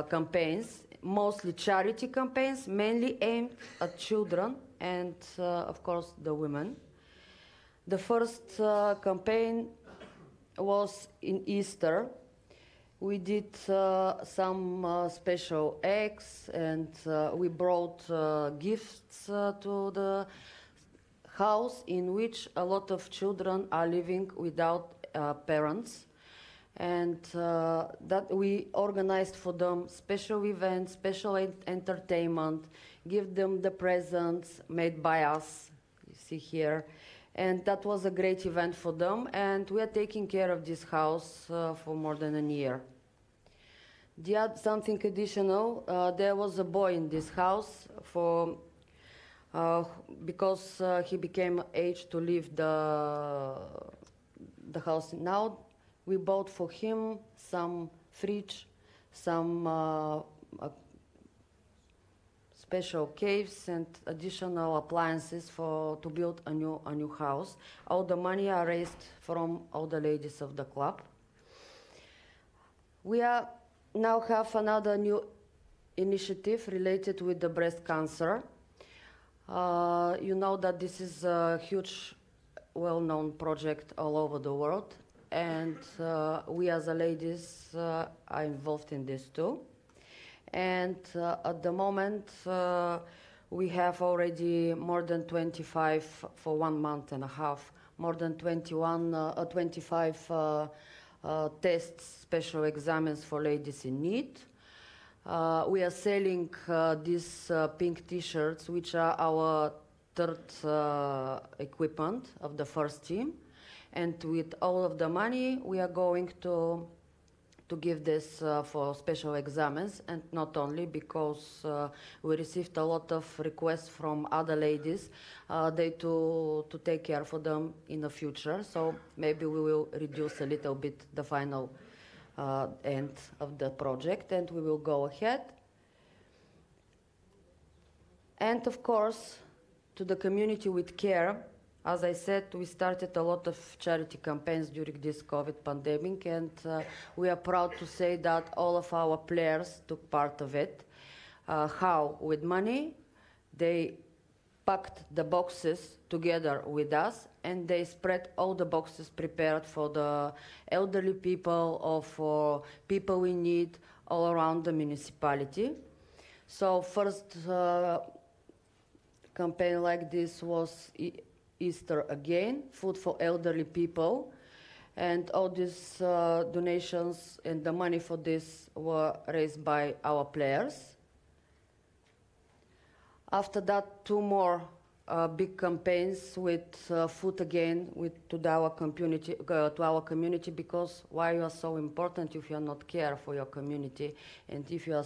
campaigns, mostly charity campaigns, mainly aimed at children and, of course, the women. The first campaign was in Easter. We did some special eggs, and we brought gifts to the house in which a lot of children are living without parents. And that we organized for them special events, special entertainment, give them the presents made by us, you see here. And that was a great event for them, and we are taking care of this house for more than a year. Something additional, there was a boy in this house because he became age to leave the house. Now we bought for him some fridge, some special caves and additional appliances to build a new house. All the money are raised from all the ladies of the club. We now have another new initiative related with the breast cancer. You know that this is a huge, well-known project all over the world, and we as a ladies are involved in this too. And at the moment, we have already more than 25 for 1 month and a half, more than 25 tests, special exams for ladies in need. We are selling these pink t-shirts, which are our third equipment of the first team. And with all of the money, we are going to give this for special exams, and not only because we received a lot of requests from other ladies to take care for them in the future. So maybe we will reduce a little bit the final end of the project, and we will go ahead. And of course, to the community with care. As I said, we started a lot of charity campaigns during this COVID pandemic, and we are proud to say that all of our players took part of it. How? With money. They packed the boxes together with us, and they spread all the boxes prepared for the elderly people or for people in need all around the municipality. So first campaign like this was Easter again, food for elderly people, and all these donations and the money for this were raised by our players. After that, 2 more big campaigns with food again to our community, because why you are so important if you are not care for your community, and if you are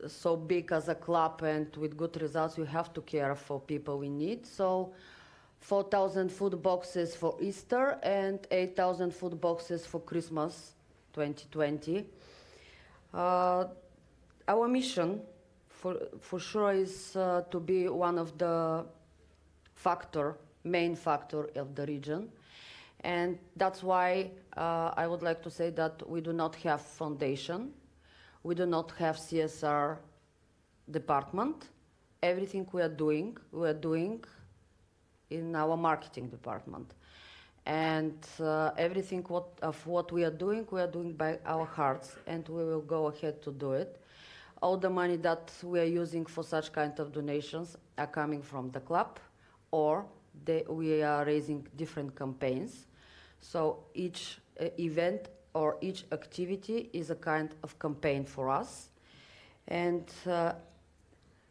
so big as a club and with good results, you have to care for people in need. So 4,000 food boxes for Easter and 8,000 food boxes for Christmas 2020. Our mission for sure is to be one of the main factor of the region. And that's why I would like to say that we do not have foundation. We do not have CSR department. Everything we are doing in our marketing department. And everything what we are doing by our hearts, and we will go ahead to do it. All the money that we are using for such kind of donations are coming from the club, or we are raising different campaigns. So each event or each activity is a kind of campaign for us. And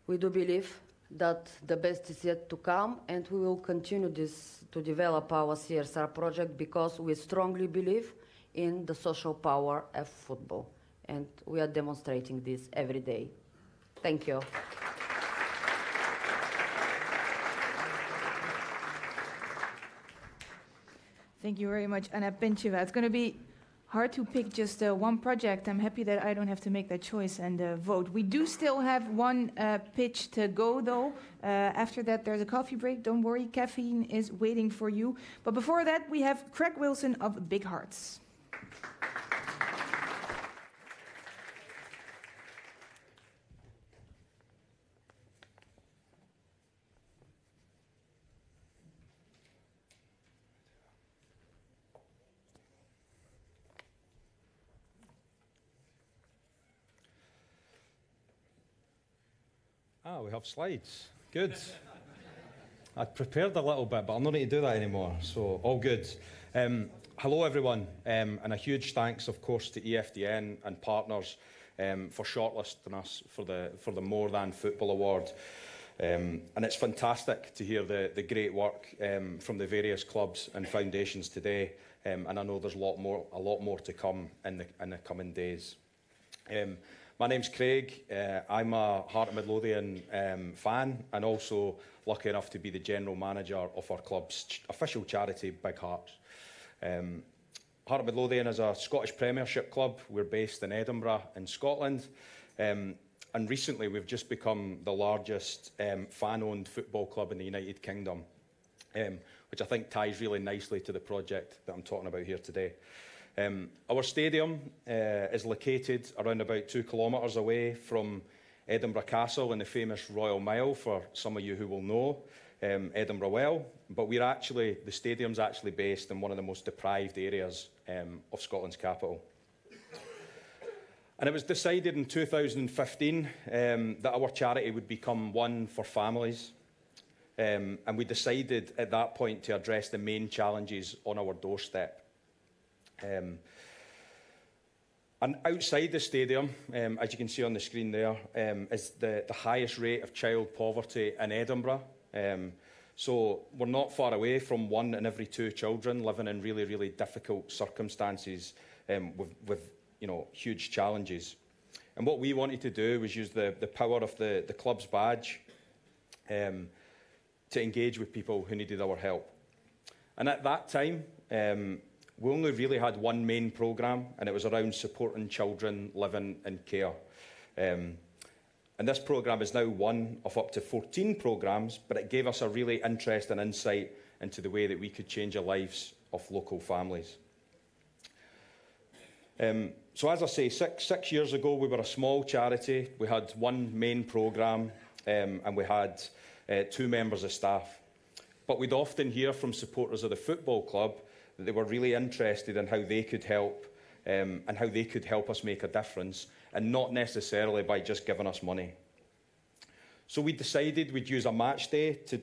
we do believe that the best is yet to come, and we will continue to develop our CSR project, because we strongly believe in the social power of football. And we are demonstrating this every day. Thank you. Thank you very much, Anna Pencheva. It's going to be hard to pick just one project. I'm happy that I don't have to make that choice and vote. We do still have one pitch to go, though. After that, there's a coffee break. Don't worry, caffeine is waiting for you. But before that, we have Craig Wilson of Big Hearts. Ah, we have slides. Good. I'd prepared a little bit, but I'm not going to do that anymore, so all good. Hello, everyone, and a huge thanks, of course, to EFDN and partners for shortlisting us for the More Than Football Award. And it's fantastic to hear the great work from the various clubs and foundations today. and I know there's a lot more to come in the coming days. My name's Craig. I'm a Heart of Midlothian fan, and also lucky enough to be the general manager of our club's official charity, Big Hearts. Heart of Midlothian is a Scottish Premiership club. We're based in Edinburgh in Scotland. And recently we've just become the largest fan-owned football club in the United Kingdom, which I think ties really nicely to the project that I'm talking about here today. Our stadium is located around about 2 kilometres away from Edinburgh Castle and the famous Royal Mile, for some of you who will know Edinburgh well. But the stadium's actually based in one of the most deprived areas of Scotland's capital. And it was decided in 2015 that our charity would become one for families. And we decided at that point to address the main challenges on our doorstep. And outside the stadium, as you can see on the screen there, is the highest rate of child poverty in Edinburgh. So we're not far away from 1 in every 2 children living in really, really difficult circumstances with huge challenges. And what we wanted to do was use the power of the club's badge to engage with people who needed our help. And at that time, we only really had one main programme, and it was around supporting children living in care. And this programme is now one of up to 14 programmes, but it gave us a really interesting insight into the way that we could change the lives of local families. So as I say, six years ago, we were a small charity. We had one main programme, and we had 2 members of staff. But we'd often hear from supporters of the football club that they were really interested in how they could help and how they could help us make a difference, and not necessarily by just giving us money. So we decided we'd use a match day to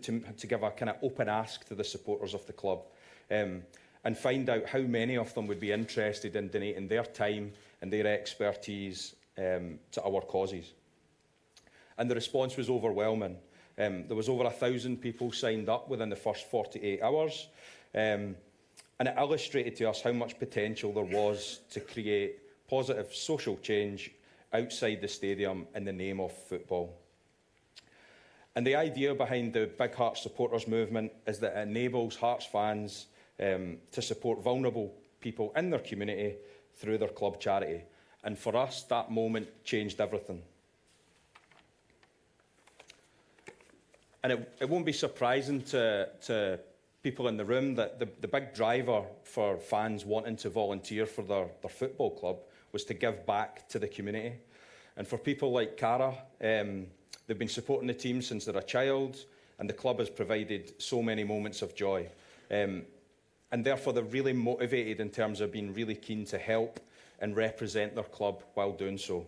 give a kind of open ask to the supporters of the club, and find out how many of them would be interested in donating their time and their expertise to our causes. And the response was overwhelming. There was over 1,000 people signed up within the first 48 hours. And it illustrated to us how much potential there was to create positive social change outside the stadium in the name of football. And the idea behind the Big Hearts supporters movement is that it enables Hearts fans to support vulnerable people in their community through their club charity. And for us, that moment changed everything. And it won't be surprising to people in the room that the big driver for fans wanting to volunteer for their football club was to give back to the community. And for people like Cara, they've been supporting the team since they're a child, and the club has provided so many moments of joy. And therefore, they're really motivated in terms of being really keen to help and represent their club while doing so.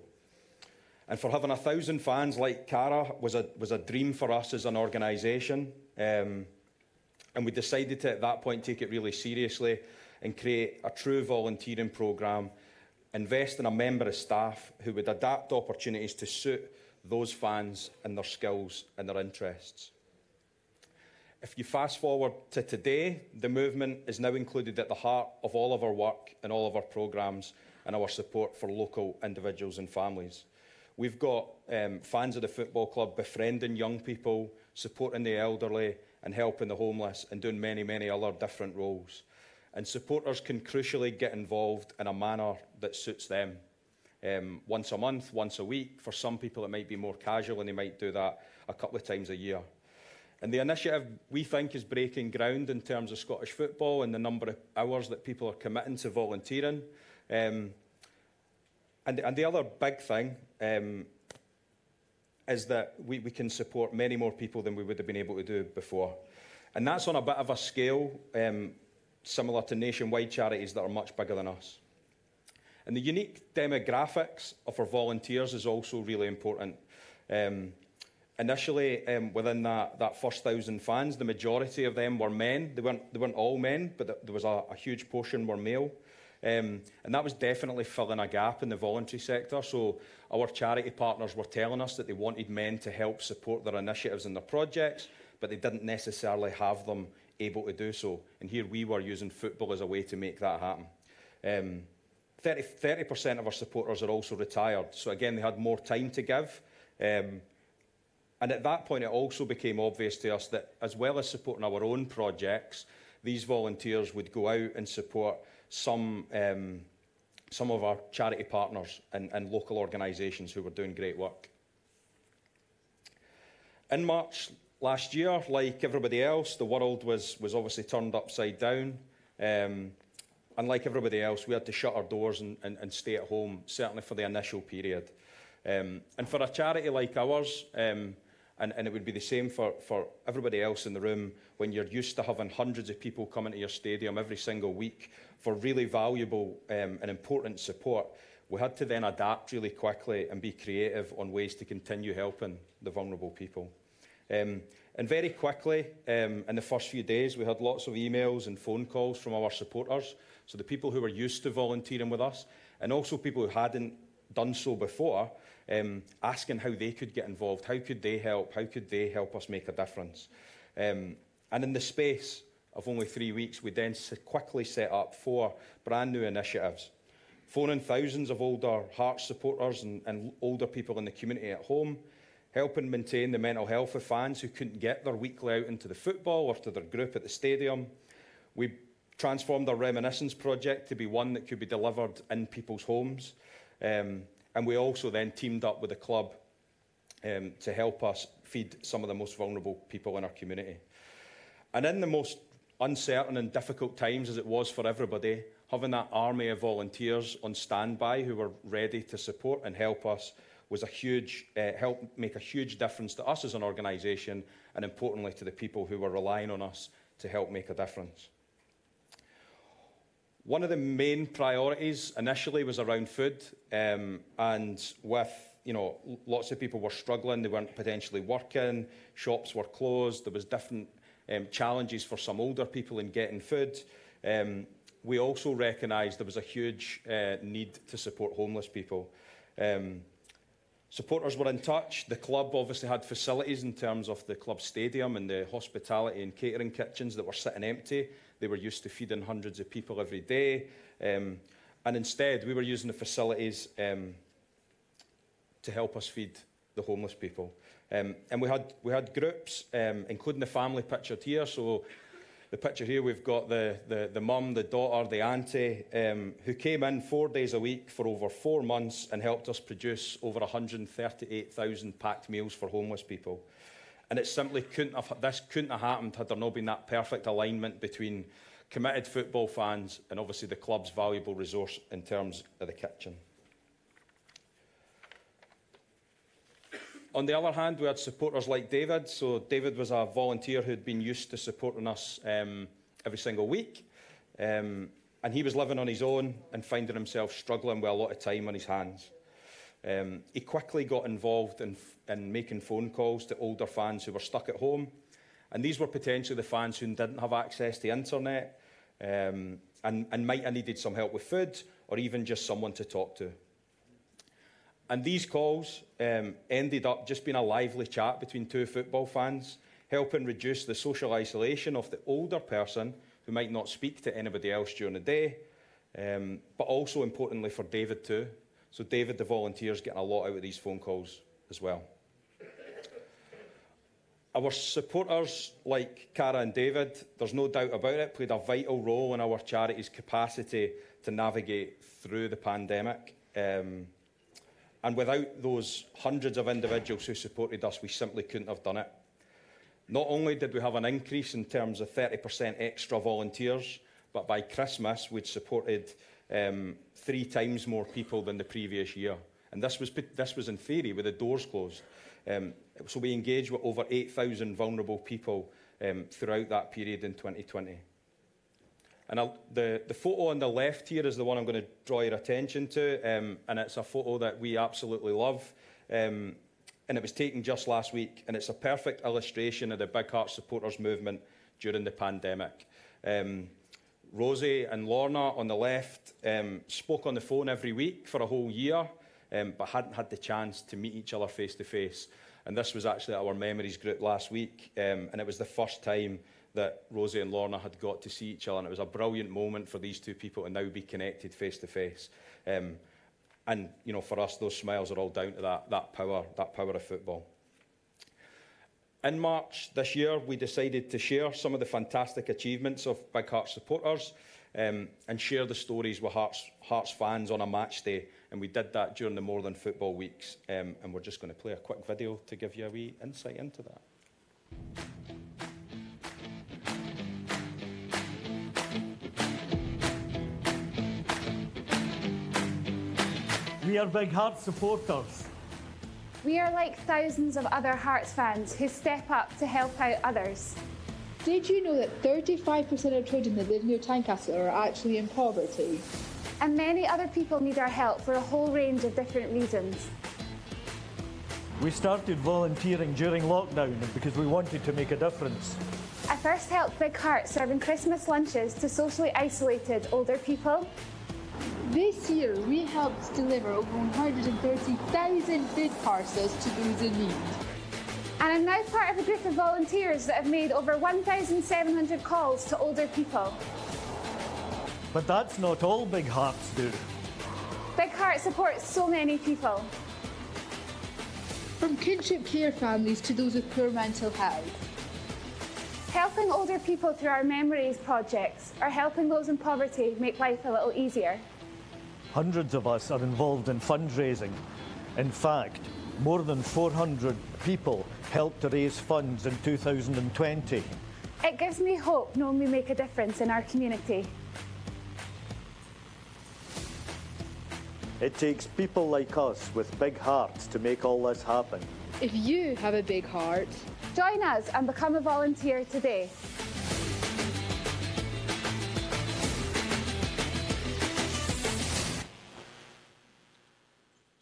And for having 1,000 fans like Cara was a dream for us as an organisation. And we decided to, at that point, take it really seriously and create a true volunteering programme, invest in a member of staff who would adapt opportunities to suit those fans and their skills and their interests. If you fast forward to today, the movement is now included at the heart of all of our work and all of our programmes and our support for local individuals and families. We've got fans of the football club befriending young people, supporting the elderly and helping the homeless, and doing many, many other different roles. And supporters can crucially get involved in a manner that suits them. Once a month, once a week. For some people it might be more casual and they might do that a couple of times a year. And the initiative, we think, is breaking ground in terms of Scottish football and the number of hours that people are committing to volunteering. And the other big thing is that we can support many more people than we would have been able to do before. And that's on a bit of a scale similar to nationwide charities that are much bigger than us. And the unique demographics of our volunteers is also really important. Initially, within that first 1,000 fans, the majority of them were men. They weren't all men, but there was a huge portion were male. And that was definitely filling a gap in the voluntary sector. So our charity partners were telling us that they wanted men to help support their initiatives and their projects, but they didn't necessarily have them able to do so. And here we were using football as a way to make that happen. 30% of our supporters are also retired. So again, they had more time to give. And at that point, it also became obvious to us that as well as supporting our own projects, these volunteers would go out and support some of our charity partners and local organisations who were doing great work. In March last year, like everybody else, the world was obviously turned upside down. And like everybody else, we had to shut our doors and stay at home, certainly for the initial period. And for a charity like ours, and it would be the same for everybody else in the room, when you're used to having hundreds of people coming to your stadium every single week for really valuable and important support, we had to then adapt really quickly and be creative on ways to continue helping the vulnerable people. And very quickly, in the first few days, we had lots of emails and phone calls from our supporters, so the people who were used to volunteering with us, and also people who hadn't done so before, asking how they could get involved, how could they help us make a difference. And in the space of only 3 weeks, we then quickly set up 4 brand new initiatives, phoning thousands of older Hearts supporters and older people in the community at home, helping maintain the mental health of fans who couldn't get their weekly out into the football or to their group at the stadium. We transformed our Reminiscence project to be one that could be delivered in people's homes. And we also then teamed up with the club to help us feed some of the most vulnerable people in our community. And in the most uncertain and difficult times, as it was for everybody, having that army of volunteers on standby who were ready to support and help us was a huge, helped make a huge difference to us as an organisation, and importantly to the people who were relying on us to help make a difference. One of the main priorities initially was around food, and with lots of people were struggling, they weren't potentially working, shops were closed, there was different challenges for some older people in getting food. We also recognised there was a huge need to support homeless people. Supporters were in touch. The club obviously had facilities in terms of the club stadium and the hospitality and catering kitchens that were sitting empty. They were used to feeding hundreds of people every day. And instead, we were using the facilities to help us feed the homeless people. And we had groups, including the family pictured here. So the picture here, we've got the mum, the daughter, the auntie, who came in 4 days a week for over 4 months and helped us produce over 138,000 packed meals for homeless people. And it simply couldn't have happened had there not been that perfect alignment between committed football fans and obviously the club's valuable resource in terms of the kitchen. On the other hand, we had supporters like David. So David was a volunteer who'd been used to supporting us every single week. And he was living on his own and finding himself struggling with a lot of time on his hands. He quickly got involved in making phone calls to older fans who were stuck at home. And these were potentially the fans who didn't have access to internet and might have needed some help with food or even just someone to talk to. And these calls ended up just being a lively chat between 2 football fans, helping reduce the social isolation of the older person who might not speak to anybody else during the day, but also importantly for David too. So David, the volunteer, is getting a lot out of these phone calls as well. Our supporters, like Cara and David, there's no doubt about it, played a vital role in our charity's capacity to navigate through the pandemic. And without those hundreds of individuals who supported us, we simply couldn't have done it. Not only did we have an increase in terms of 30% extra volunteers, but by Christmas we'd supported 3 times more people than the previous year. And this was in theory with the doors closed. So we engaged with over 8,000 vulnerable people throughout that period in 2020. And the photo on the left here is the one I'm going to draw your attention to, and it's a photo that we absolutely love. And it was taken just last week, and it's a perfect illustration of the Big Heart supporters movement during the pandemic. Rosie and Lorna on the left spoke on the phone every week for a whole year, but hadn't had the chance to meet each other face to face. And this was actually at our memories group last week, and it was the first time that Rosie and Lorna had got to see each other, and it was a brilliant moment for these two people to now be connected face to face. And you know, for us, those smiles are all down to that power of football. In March this year, we decided to share some of the fantastic achievements of Big Hearts supporters and share the stories with Hearts fans on a match day. And we did that during the More Than Football weeks. And we're just going to play a quick video to give you a wee insight into that. We are Big Hearts supporters. We are like thousands of other Hearts fans who step up to help out others. Did you know that 35% of children that live near Tynecastle are actually in poverty? And many other people need our help for a whole range of different reasons. We started volunteering during lockdown because we wanted to make a difference. I first helped Big Hearts serving Christmas lunches to socially isolated older people. This year, we helped deliver over 130,000 food parcels to those in need. And I'm now part of a group of volunteers that have made over 1,700 calls to older people. But that's not all Big Hearts do. Big Hearts supports so many people. From kinship care families to those with poor mental health. Helping older people through our Memories projects or helping those in poverty make life a little easier. Hundreds of us are involved in fundraising. In fact, more than 400 people helped to raise funds in 2020. It gives me hope knowing we make a difference in our community. It takes people like us with big hearts to make all this happen. If you have a big heart, join us and become a volunteer today.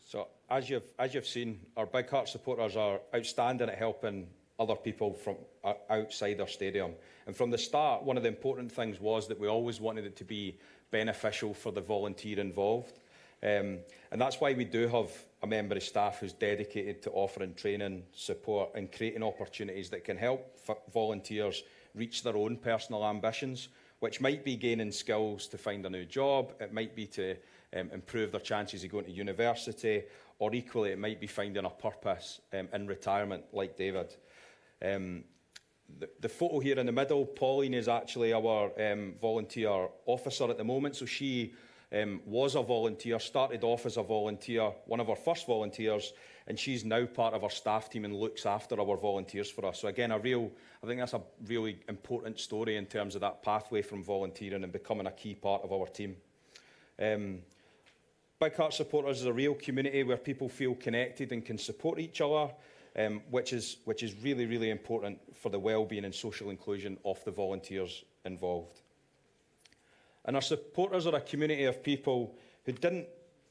So, as you've seen, our Big Heart supporters are outstanding at helping other people from outside our stadium. And from the start, one of the important things was that we always wanted it to be beneficial for the volunteer involved. And that's why we do have a member of staff who's dedicated to offering training, support and creating opportunities that can help volunteers reach their own personal ambitions, which might be gaining skills to find a new job, it might be to improve their chances of going to university, or equally it might be finding a purpose in retirement, like David. The photo here in the middle, Pauline is actually our volunteer officer at the moment, so she was a volunteer, started off as a volunteer, one of our first volunteers, and she's now part of our staff team and looks after our volunteers for us. So again, I think that's a really important story in terms of that pathway from volunteering and becoming a key part of our team. Big Heart supporters is a real community where people feel connected and can support each other, which is really, really important for the well-being and social inclusion of the volunteers involved. And our supporters are a community of people who didn't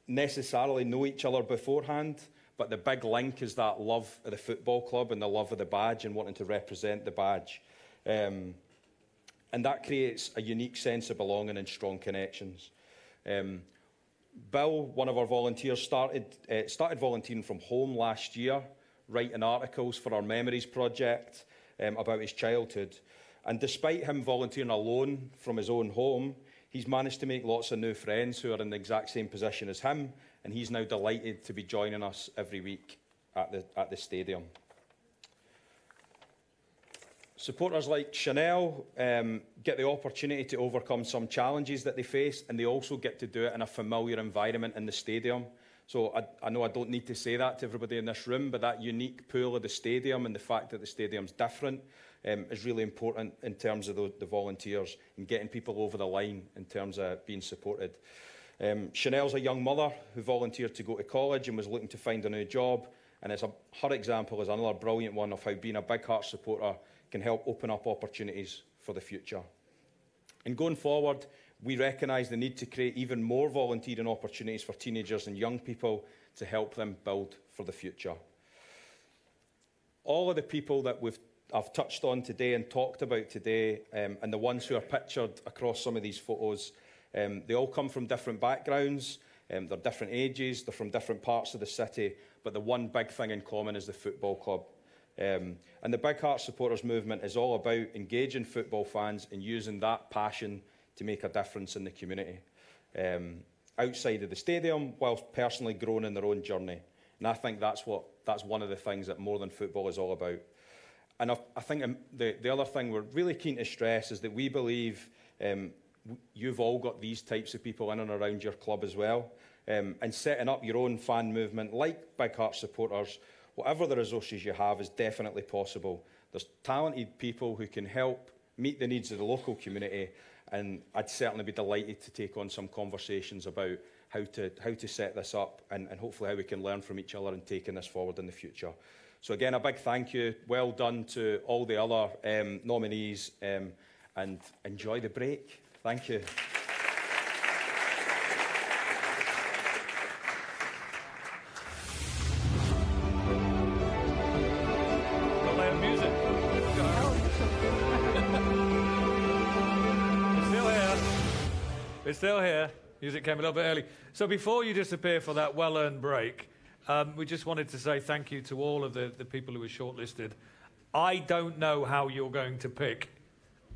necessarily know each other beforehand, but the big link is that love of the football club and the love of the badge and wanting to represent the badge. And that creates a unique sense of belonging and strong connections. Bill, one of our volunteers, started volunteering from home last year, writing articles for our Memories project about his childhood. And despite him volunteering alone from his own home, he's managed to make lots of new friends who are in the exact same position as him, and he's now delighted to be joining us every week at the stadium. Supporters like Chanel get the opportunity to overcome some challenges that they face, and they also get to do it in a familiar environment in the stadium. So I know I don't need to say that to everybody in this room, but that unique pool of the stadium and the fact that the stadium's different is really important in terms of the volunteers and getting people over the line in terms of being supported. Chanel's a young mother who volunteered to go to college and was looking to find a new job, and her example is another brilliant one of how being a Big Heart supporter can help open up opportunities for the future. And going forward, we recognise the need to create even more volunteering opportunities for teenagers and young people to help them build for the future. All of the people that I've touched on today and talked about today, and the ones who are pictured across some of these photos, they all come from different backgrounds, they're different ages, they're from different parts of the city, but the one big thing in common is the football club. And the Big Heart Supporters movement is all about engaging football fans and using that passion to make a difference in the community. Outside of the stadium, whilst personally growing in their own journey. And I think that's one of the things that More Than Football is all about. And I think the other thing we're really keen to stress is that we believe you've all got these types of people in and around your club as well. And setting up your own fan movement like Big Heart Supporters, whatever the resources you have, is definitely possible. There's talented people who can help meet the needs of the local community, and I'd certainly be delighted to take on some conversations about how to set this up and hopefully how we can learn from each other and taking this forward in the future. So again, a big thank you. Well done to all the other nominees, and enjoy the break. Thank you. It's still here. Music came a little bit early. So before you disappear for that well-earned break, we just wanted to say thank you to all of the people who were shortlisted. I don't know how you're going to pick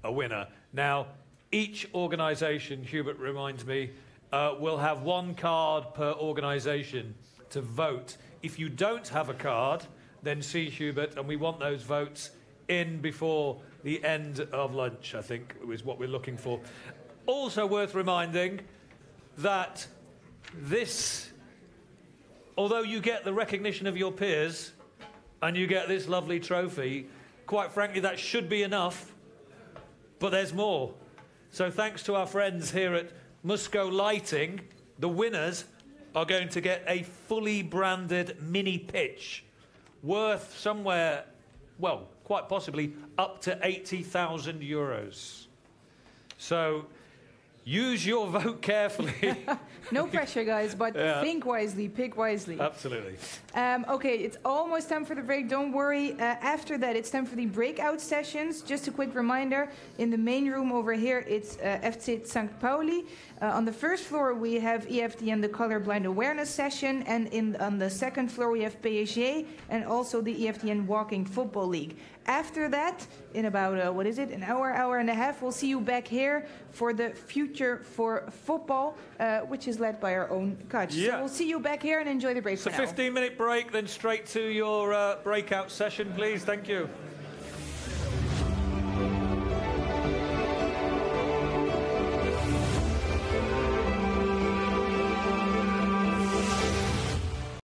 a winner. Now, each organisation, Hubert reminds me, will have one card per organisation to vote. If you don't have a card, then see Hubert, and we want those votes in before the end of lunch, I think, is what we're looking for. Also worth reminding that this, although you get the recognition of your peers and you get this lovely trophy, quite frankly, that should be enough, but there's more. So thanks to our friends here at Musco Lighting, the winners are going to get a fully branded mini pitch worth somewhere, well, quite possibly up to €80,000. So use your vote carefully. No pressure, guys, but think wisely, pick wisely. Absolutely. Okay, it's almost time for the break. Don't worry. After that, it's time for the breakout sessions. Just a quick reminder, in the main room over here, it's FC St. Pauli. On the first floor, we have EFD and the Colorblind Awareness session. And on the second floor, we have PSG and also the EFDN Walking Football League. After that, in about, an hour and a half, we'll see you back here for the Future for Football, which is led by our own coach. Yeah. So we'll see you back here and enjoy the break So for now. 15-minute break, then straight to your breakout session, please. Thank you.